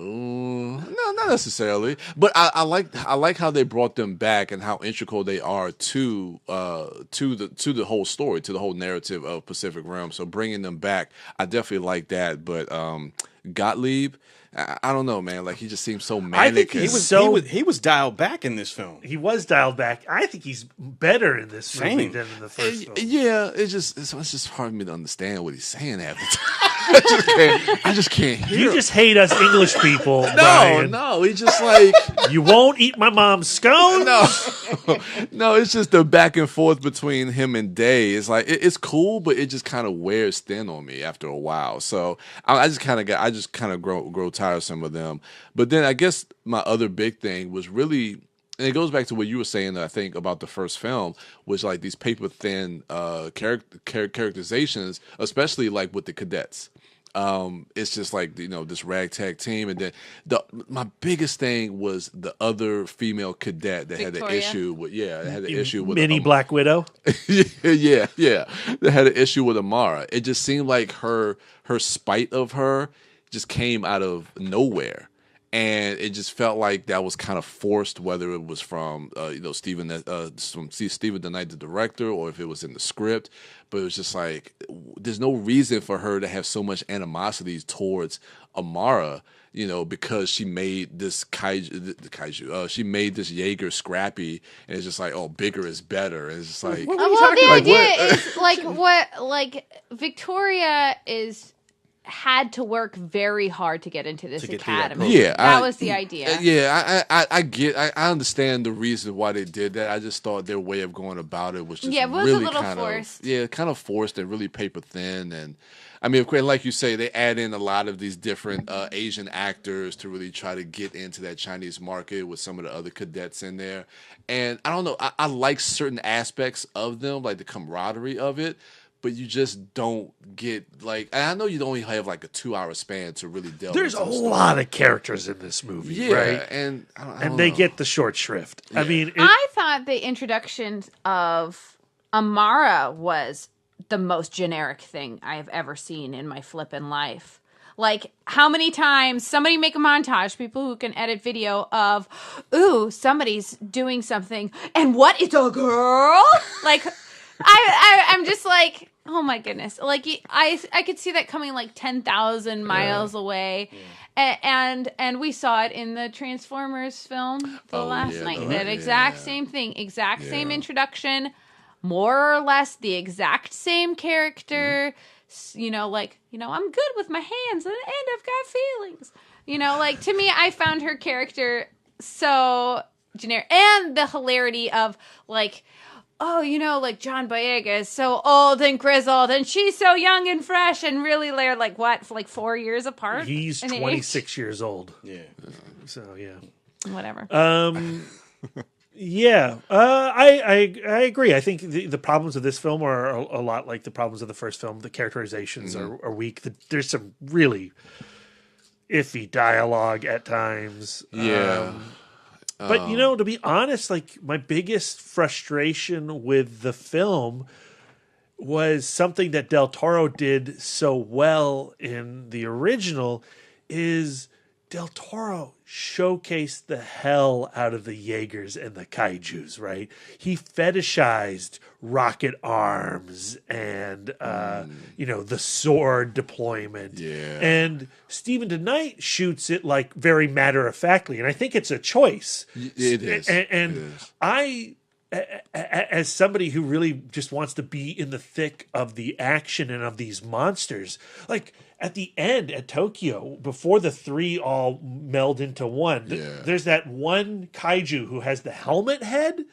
No, not necessarily. But I like how they brought them back and how integral they are to the whole story, to the whole narrative of Pacific Rim. So bringing them back, I definitely like that. But Gottlieb, I don't know, man. Like he just seems so manic. I think he was dialed back in this film. He was dialed back. I think he's better in this movie than in the first film. Yeah, it's just hard for me to understand what he's saying half the time. I just can't hear. You just hate us English people. No, he's just like you won't eat my mom's scone. No, it's just the back and forth between him and Day. It's like it's cool, but it just kind of wears thin on me after a while. So I just kind of grow tiresome of them. But then I guess my other big thing was really. And it goes back to what you were saying, I think, about the first film, was like these paper-thin characterizations, especially like with the cadets. It's just like, this ragtag team. And then my biggest thing was the other female cadet that Victoria. Had an issue with Mini Black Widow. yeah. That had an issue with Amara. It just seemed like her spite of her just came out of nowhere. And it just felt like that was kind of forced, whether it was from Stephen the Knight, the director, or if it was in the script. But it was just like there's no reason for her to have so much animosity towards Amara, because she made this kaiju. She made this Jaeger scrappy, and it's just like, oh, bigger is better. And it's just like, the idea is like Victoria had to work very hard to get into this academy. That was the idea. I understand the reason why they did that. I just thought their way of going about it was just it was really a little forced. Kind of forced and really paper thin. And I mean, of course, like you say, they add in a lot of these different Asian actors to really try to get into that Chinese market with some of the other cadets in there. And I don't know, I like certain aspects of them, like the camaraderie of it. But you just don't get and I know you only have like a 2-hour span to really delve. There's a lot of characters in this movie, right? And they get the short shrift. Yeah. I mean, I thought the introduction of Amara was the most generic thing I have ever seen in my flippin' life. Like, how many times somebody make a montage, people who can edit video of, ooh, somebody's doing something, and what? It's a girl? Like, I'm just like, oh my goodness. Like, I could see that coming like 10,000 miles away. And we saw it in the Transformers film last night. That exact same thing, exact same introduction, more or less the exact same character. You know, like, you know, I'm good with my hands and I've got feelings. You know, like, to me, I found her character so generic. And the hilarity of, like, oh, you know, like, John Boyega is so old and grizzled, and she's so young and fresh, and really they're, like, what, like 4 years apart? He's 26 years old. Yeah. So, yeah. Whatever. Yeah, I agree. I think the problems of this film are a lot like the problems of the first film. The characterizations are weak. There's some really iffy dialogue at times. Yeah. But, you know, to be honest, like, my biggest frustration with the film was something that Del Toro did so well in the original is Del Toro showcased the hell out of the Jaegers and the kaijus, right? He fetishized rocket arms and, you know, the sword deployment. Yeah. And Stephen DeKnight shoots it like very matter-of-factly, and I think it's a choice. It is. And it is. I, as somebody who really just wants to be in the thick of the action and of these monsters, like, at the end at Tokyo, before the three all meld into one, there's that one kaiju who has the helmet head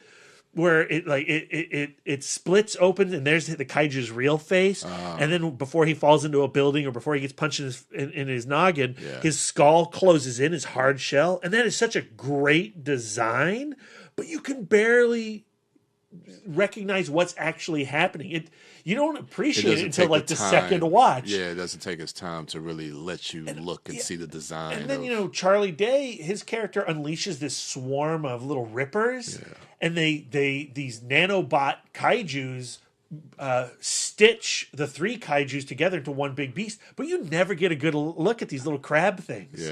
where it splits open and there's the kaiju's real face, and then before he falls into a building or before he gets punched in his noggin, his skull closes in, his hard shell, and that is such a great design, but you can barely recognize what's actually happening. You don't appreciate it until like the second watch. Yeah, it doesn't take its time to really let you look and see the design. And then, you know, Charlie Day, his character unleashes this swarm of little rippers, and these nanobot kaijus stitch the three kaijus together into one big beast, but you never get a good look at these little crab things.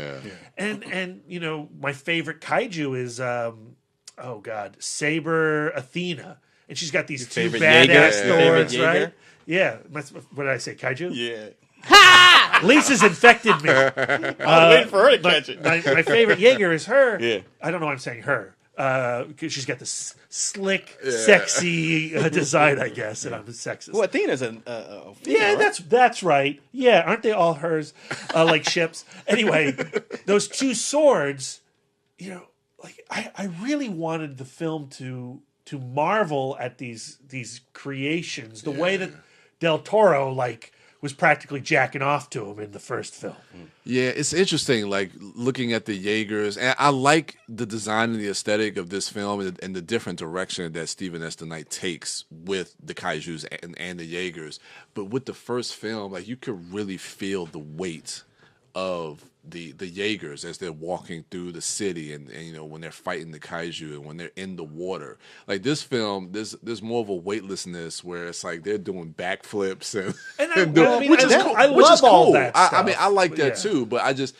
And you know, my favorite kaiju is Saber Athena. And she's got these two badass swords, right? Yeah. What did I say, kaiju? Yeah. Ha! Lisa's infected me. I was waiting for her to catch it. My favorite Jaeger is her. Yeah. I don't know why I'm saying her. Because she's got this slick, sexy design, I guess, and I'm sexist. Well, Athena's a female, yeah, right? that's right. Yeah, aren't they all hers, like ships? Anyway, those two swords, you know, like I really wanted the film to marvel at these creations, the way that Del Toro was practically jacking off to him in the first film. Yeah, it's interesting, like looking at the Jaegers, and I like the design and the aesthetic of this film and the different direction that Stephen S. DeKnight takes with the kaijus and the Jaegers. But with the first film, like you could really feel the weight of the Jaegers as they're walking through the city and you know when they're fighting the kaiju and when they're in the water. Like this film, there's more of a weightlessness where it's like they're doing backflips which is cool. I love all that stuff. I mean, I like that too, but I just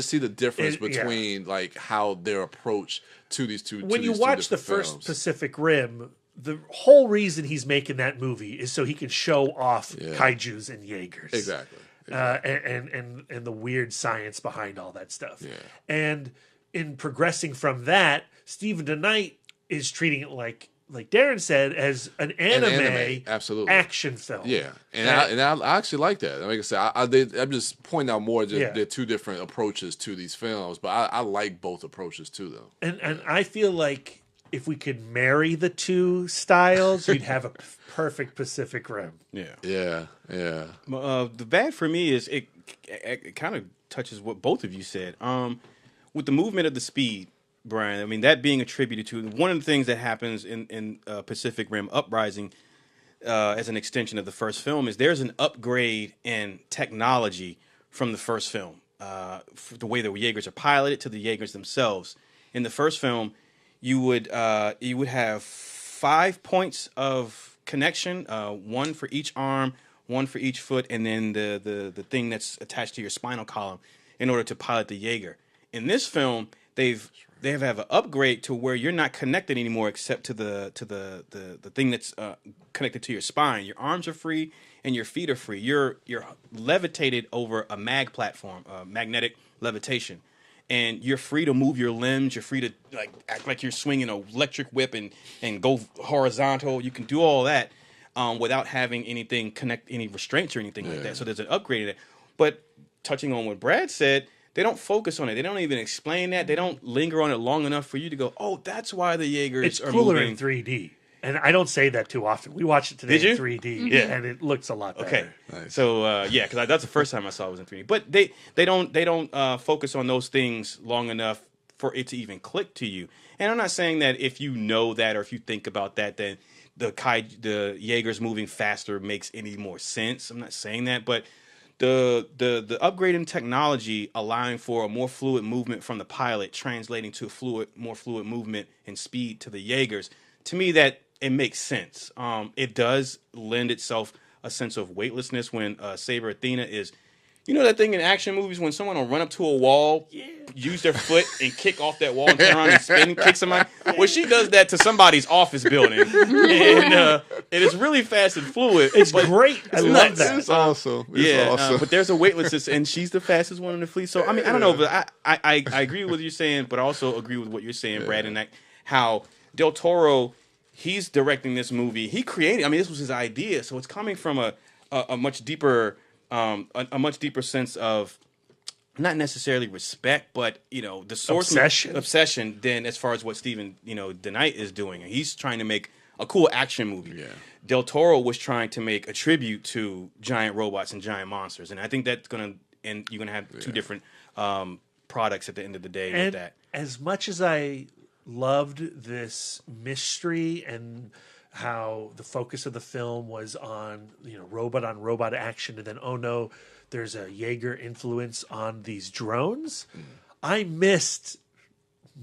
see the difference between like how their approach to these two. When you watch the first Pacific Rim, the whole reason he's making that movie is so he can show off kaijus and Jaegers. Exactly. And the weird science behind all that stuff. Yeah. And in progressing from that, Stephen DeKnight is treating it like Darren said, as an anime absolutely action film. Yeah, and I actually like that. Like I said, I'm just pointing out more that there are two different approaches to these films, but I like both approaches too, though. And I feel like if we could marry the two styles, you'd have a perfect Pacific Rim. Yeah. The bad for me is it kind of touches what both of you said. With the movement of the speed, Brian, I mean, that being attributed to one of the things that happens in Pacific Rim Uprising as an extension of the first film is there's an upgrade in technology from the first film. The way the Jaegers are piloted to the Jaegers themselves. In the first film, you would have 5 points of connection, one for each arm, one for each foot, and then the thing that's attached to your spinal column in order to pilot the Jaeger. In this film, they have an upgrade to where you're not connected anymore except to the thing that's connected to your spine. Your arms are free and your feet are free. You're levitated over a mag platform, magnetic levitation. And you're free to move your limbs. You're free to act like you're swinging an electric whip and go horizontal. You can do all that without having any restraints or anything like that. So there's an upgrade in it. But touching on what Brad said, they don't focus on it. They don't even explain that. They don't linger on it long enough for you to go, oh, that's why the Jaegers are cooler moving. in 3D. And I don't say that too often. We watched it today in 3D, Yeah. and it looks a lot better. Okay, nice. So because that's the first time I saw it was in 3D. But they don't focus on those things long enough for it to even click to you. And I'm not saying that if you know that or if you think about that, then the Jaegers moving faster makes any more sense. I'm not saying that, but the upgrade in technology allowing for a more fluid movement from the pilot, translating to more fluid movement and speed to the Jaegers. To me, that it makes sense. It does lend itself a sense of weightlessness when Saber Athena is, that thing in action movies when someone will run up to a wall, use their foot and kick off that wall and turn around and spin and kick somebody. Well, she does that to somebody's office building, and it is really fast and fluid. It's great. I love that. It's awesome. It's awesome. But there's a weightlessness, and she's the fastest one in the fleet. So I mean, I don't know, but I agree with what you're saying, but I also agree with what you're saying, Brad, and how Del Toro. He's directing this movie. He created. I mean, this was his idea, so it's coming from a much deeper, a much deeper sense of not necessarily respect, but the source obsession. Than as far as what Stephen DeKnight is doing. He's trying to make a cool action movie. Yeah. Del Toro was trying to make a tribute to giant robots and giant monsters, and I think that's gonna and you're gonna have two different products at the end of the day with that. As much as I loved this mystery and how the focus of the film was on robot action, and then oh no, there's a Jaeger influence on these drones. I missed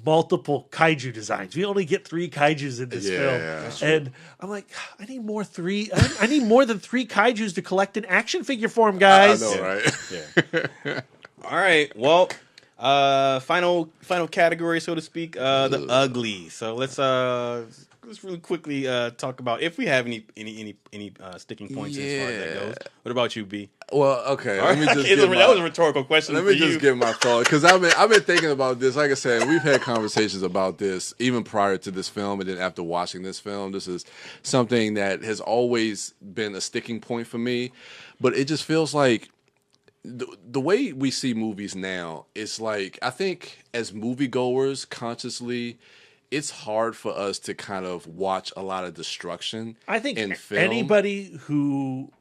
multiple kaiju designs. We only get 3 kaijus in this film, and I'm like, I need more than 3 kaijus to collect an action figure for him, guys. I know, right? All right, well. Final category, so to speak, the ugly. So let's really quickly talk about if we have any sticking points as far as that goes. What about you, B? Well, okay. Let me just that was a rhetorical question. Let me just give my thought, because I've been thinking about this. Like I said, we've had conversations about this even prior to this film, and then after watching this film, this is something that has always been a sticking point for me. But it just feels like the way we see movies now, it's like, I think as moviegoers consciously, it's hard for us to kind of watch a lot of destruction. I think in film. Anybody who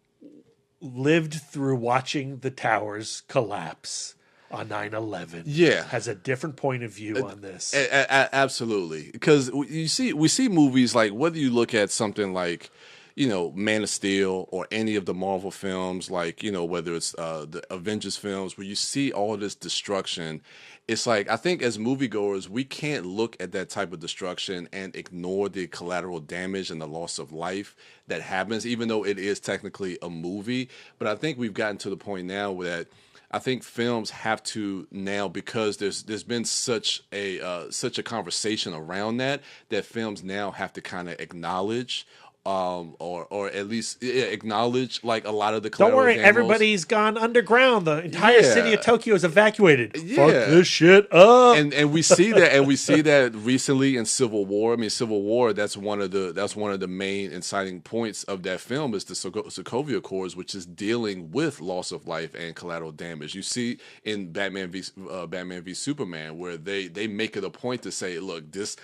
lived through watching the towers collapse on 9/11 has a different point of view on this. Absolutely. Because we see movies like, whether you look at something like Man of Steel or any of the Marvel films, like, whether it's the Avengers films, where you see all this destruction, it's like, I think as moviegoers, we can't look at that type of destruction and ignore the collateral damage and the loss of life that happens, even though it is technically a movie. But I think we've gotten to the point now that I think films have to now, because there's been such a conversation around that films now have to kind of acknowledge or at least acknowledge like a lot of the collateral Don't worry, damage. Everybody's gone underground. The entire city of Tokyo is evacuated. Yeah. Fuck this shit up. And we see that recently in Civil War. I mean, Civil War, that's one of the main inciting points of that film is the Sokovia Accords, which is dealing with loss of life and collateral damage. You see in Batman v Superman, where they make it a point to say, look, this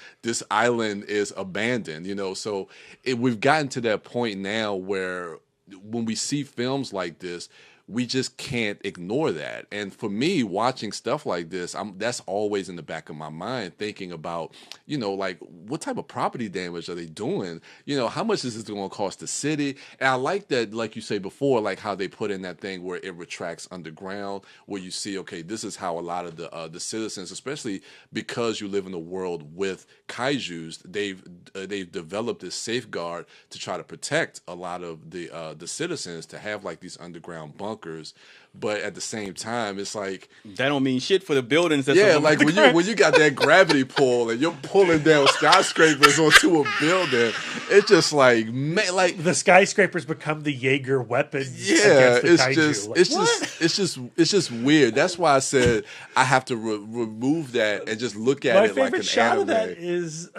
island is abandoned, so we've gotten to that point now where when we see films like this, we just can't ignore that. And for me, watching stuff like this, that's always in the back of my mind, thinking about, like what type of property damage are they doing? How much is this going to cost the city? And I like that, like you say before, like how they put in that thing where it retracts underground, where you see, okay, this is how a lot of the citizens, especially because you live in a world with kaijus, they've developed this safeguard to try to protect a lot of the citizens, to have like these underground bunkers. But at the same time, it's like that don't mean shit for the buildings. That's like when you got that gravity pull and you're pulling down skyscrapers onto a building, it's just like, man, like the skyscrapers become the Jaeger weapons. Yeah, against the kaiju. it's just weird. That's why I said I have to remove that and just look at it like an anime. My favorite shot of that is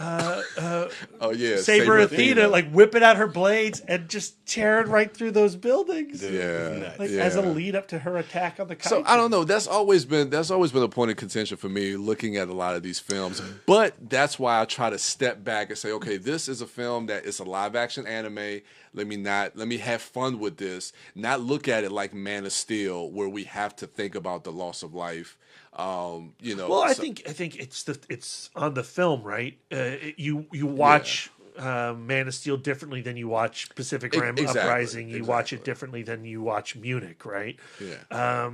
Saber Athena like whipping out her blades and just tearing right through those buildings. Yeah, as a lead up to her attack on the kaiju. So I don't know. That's always been a point of contention for me looking at a lot of these films. But that's why I try to step back and say, okay, this is a film that is a live action anime. Let me have fun with this. Not look at it like Man of Steel, where we have to think about the loss of life. Well, I think it's on the film, right? You watch. Man of Steel differently than you watch Pacific Rim Uprising. You watch it differently than you watch Munich, right? Yeah.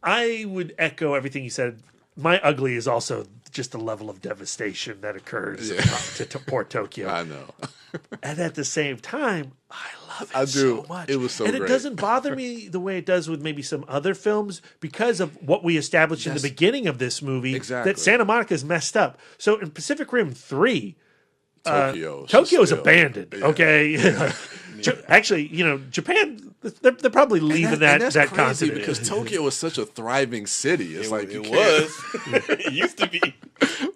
I would echo everything you said. My ugly is also just the level of devastation that occurs to poor Tokyo. I know. And at the same time, I love it so much. It was so great. And it doesn't bother me the way it does with maybe some other films because of what we established in the beginning of this movie, that Santa Monica's messed up. So in Pacific Rim 3, Tokyo is abandoned, okay? Actually, Japan, they're probably leaving that continent. Because Tokyo is such a thriving city. It's like it was. It used to be.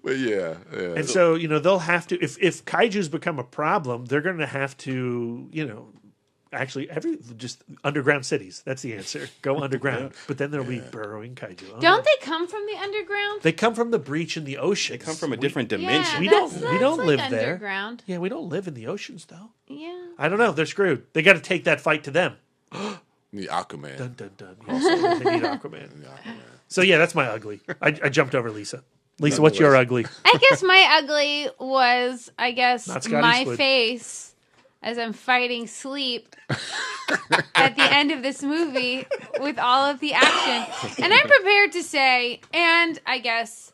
But yeah. And so, they'll have to, if kaijus become a problem, they're going to have to, actually, just underground cities. That's the answer. Go underground. But then there'll be burrowing kaiju. Don't they come from the underground? They come from the breach in the ocean. They come from a different dimension. We don't live like there. Underground. Yeah, we don't live in the oceans though. Yeah. I don't know. They're screwed. They got to take that fight to them. Need Aquaman. Dun dun dun. Also, they need Aquaman. So yeah, that's my ugly. I jumped over Lisa. Lisa, what's your ugly? I guess my ugly was, my Eastwood. Face as I'm fighting sleep at the end of this movie with all of the action. And I'm prepared to say, and I guess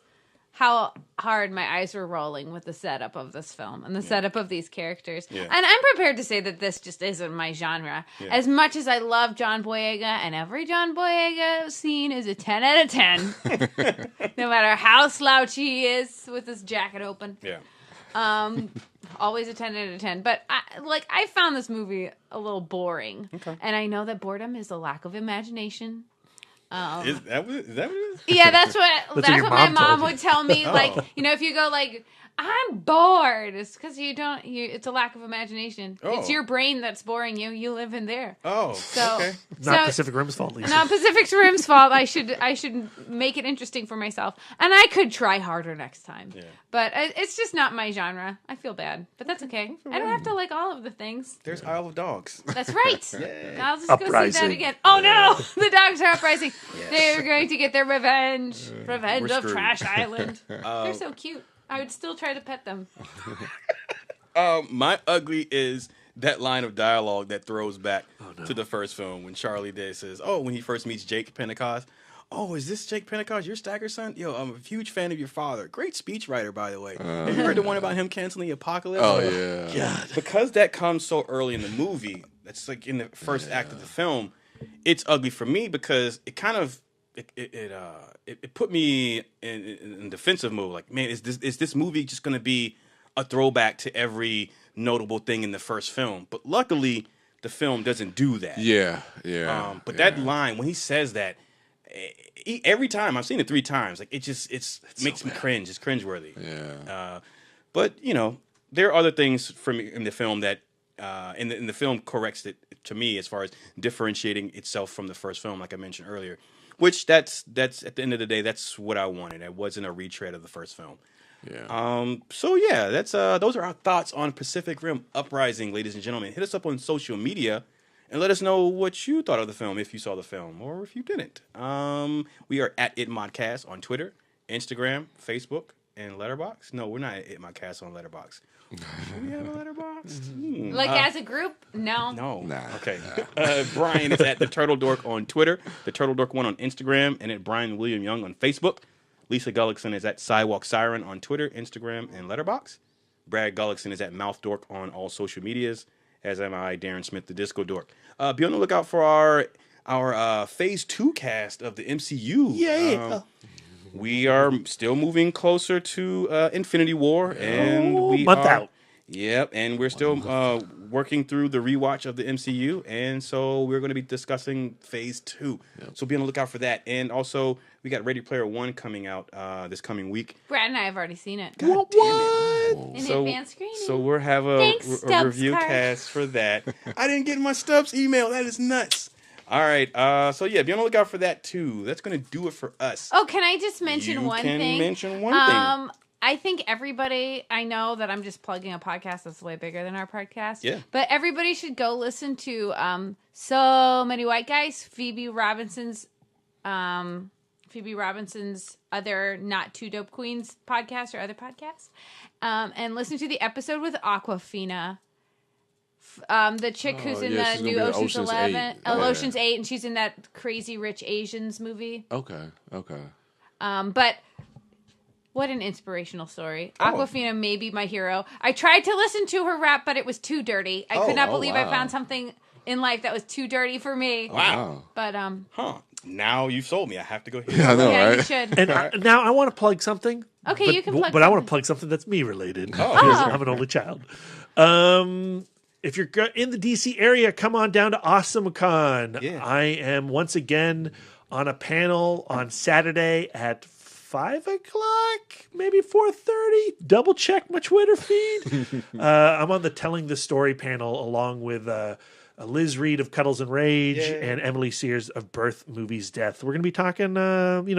how hard my eyes were rolling with the setup of this film and the setup of these characters. Yeah. And I'm prepared to say that this just isn't my genre. Yeah. As much as I love John Boyega, and every John Boyega scene is a 10 out of 10. No matter how slouchy he is with his jacket open. Yeah. Always a 10 out of 10. But I found this movie a little boring. Okay. And I know that boredom is a lack of imagination. Is that what it is? Yeah, that's what my mom would tell me. Like, if you go like, I'm bored, it's because it's a lack of imagination. Oh. It's your brain that's boring you. You live in there. Oh, so okay. Not Pacific Rim's fault, Lisa. Not Pacific Rim's fault. I should make it interesting for myself, and I could try harder next time. Yeah. But it's just not my genre. I feel bad, but that's okay. I don't have to like all of the things. There's Isle of Dogs. That's right. I'll just go see that again. Oh no, the dogs are uprising. Yes. They're going to get their revenge. Revenge of Trash Island. They're so cute. I would still try to pet them. My ugly is that line of dialogue that throws back to the first film when Charlie Day says, when he first meets Jake Pentecost, is this Jake Pentecost, your Stagger son? Yo, I'm a huge fan of your father. Great speechwriter, by the way. Have you heard the one about him canceling the apocalypse? Oh, yeah. God. Because that comes so early in the movie, that's like in the first act of the film, it's ugly for me because it kind of, it put me in defensive mode. Like, man, is this movie just going to be a throwback to every notable thing in the first film? But luckily, the film doesn't do that. Yeah. But that line when he says that, every time I've seen it 3 times, like it makes me cringe. It's cringeworthy. Yeah. But there are other things for me in the film that in the film corrects it to me as far as differentiating itself from the first film, like I mentioned earlier. Which that's at the end of the day, that's what I wanted. It wasn't a retread of the first film. Yeah. So yeah, that's those are our thoughts on Pacific Rim Uprising, ladies and gentlemen. Hit us up on social media And let us know what you thought of the film, if you saw the film, or if you didn't. We are at ItModcast on Twitter, Instagram, Facebook, and Letterboxd. No, we're not at ItModcast on Letterboxd. Do we have a Letterboxd? Like as a group? No. No. Nah. Okay. Brian is at The Turtle Dork on Twitter, The Turtle Dork 1 on Instagram, and at Brian William Young on Facebook. Lisa Gullickson is at Sidewalk Siren on Twitter, Instagram, and Letterboxd. Brad Gullickson is at Mouth Dork on all social medias, as am I, Darren Smith, the Disco Dork. Be on the lookout for our Phase 2 cast of the MCU. Yeah. We are still moving closer to Infinity War, and we month are out. Yep, and we're still working through the rewatch of the MCU, and so we're going to be discussing Phase 2. Yep. So be on the lookout for that. And also, we got Ready Player One coming out this coming week. Brad and I have already seen it. God damn it. In advanced screening. So we'll have a review cast for that. I didn't get my Stubbs email. That is nuts. All right. So, yeah, be on the lookout for that, too. That's going to do it for us. Oh, can I just mention one thing? You can mention one thing. I think everybody, I know that I'm just plugging a podcast that's way bigger than our podcast. Yeah. But everybody should go listen to So Many White Guys, Phoebe Robinson's other Not Too Dope Queens podcast or other podcast. And listen to the episode with Aquafina. The chick who's in the new Ocean's 11. Ocean's 8, and she's in that Crazy Rich Asians movie. Okay. But what an inspirational story. Aquafina may be my hero. I tried to listen to her rap, but it was too dirty. I could not believe I found something in life that was too dirty for me. Wow. But now you've sold me. I have to go hear Yeah, I know, right? You should. And now I want to plug something. Okay, but, you can plug But I want something. to plug something that's me related. Oh. I'm an only child. If you're in the DC area, come on down to AwesomeCon. Yeah. I am once again on a panel on Saturday at 5 o'clock, maybe 4:30. Double check my Twitter feed. I'm on the Telling the Story panel along with Liz Reed of Cuddles and Rage and Emily Sears of Birth, Movies, Death. We're going to be talking,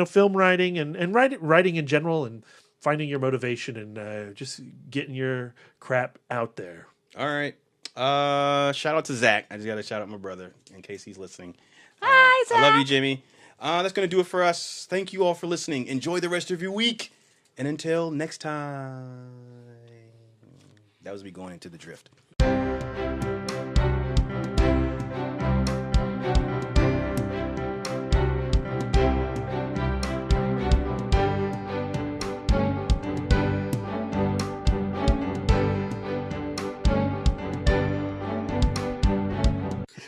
film writing and writing in general and finding your motivation and just getting your crap out there. All right. Shout out to Zach. I just got to shout out my brother in case he's listening. Hi, Zach. I love you, Jimmy. That's going to do it for us. Thank you all for listening. Enjoy the rest of your week. And until next time. That was me going into the drift.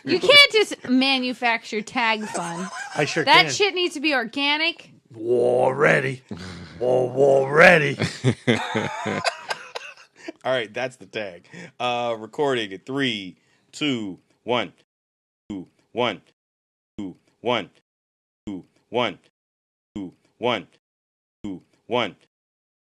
You can't just manufacture tag fun. I sure That can. shit needs to be organic. War ready. War ready. All right, that's the tag. Recording at 3, 2, 1. 2, 1. 2, 1. 2, 1. 2, 1. 2, 1.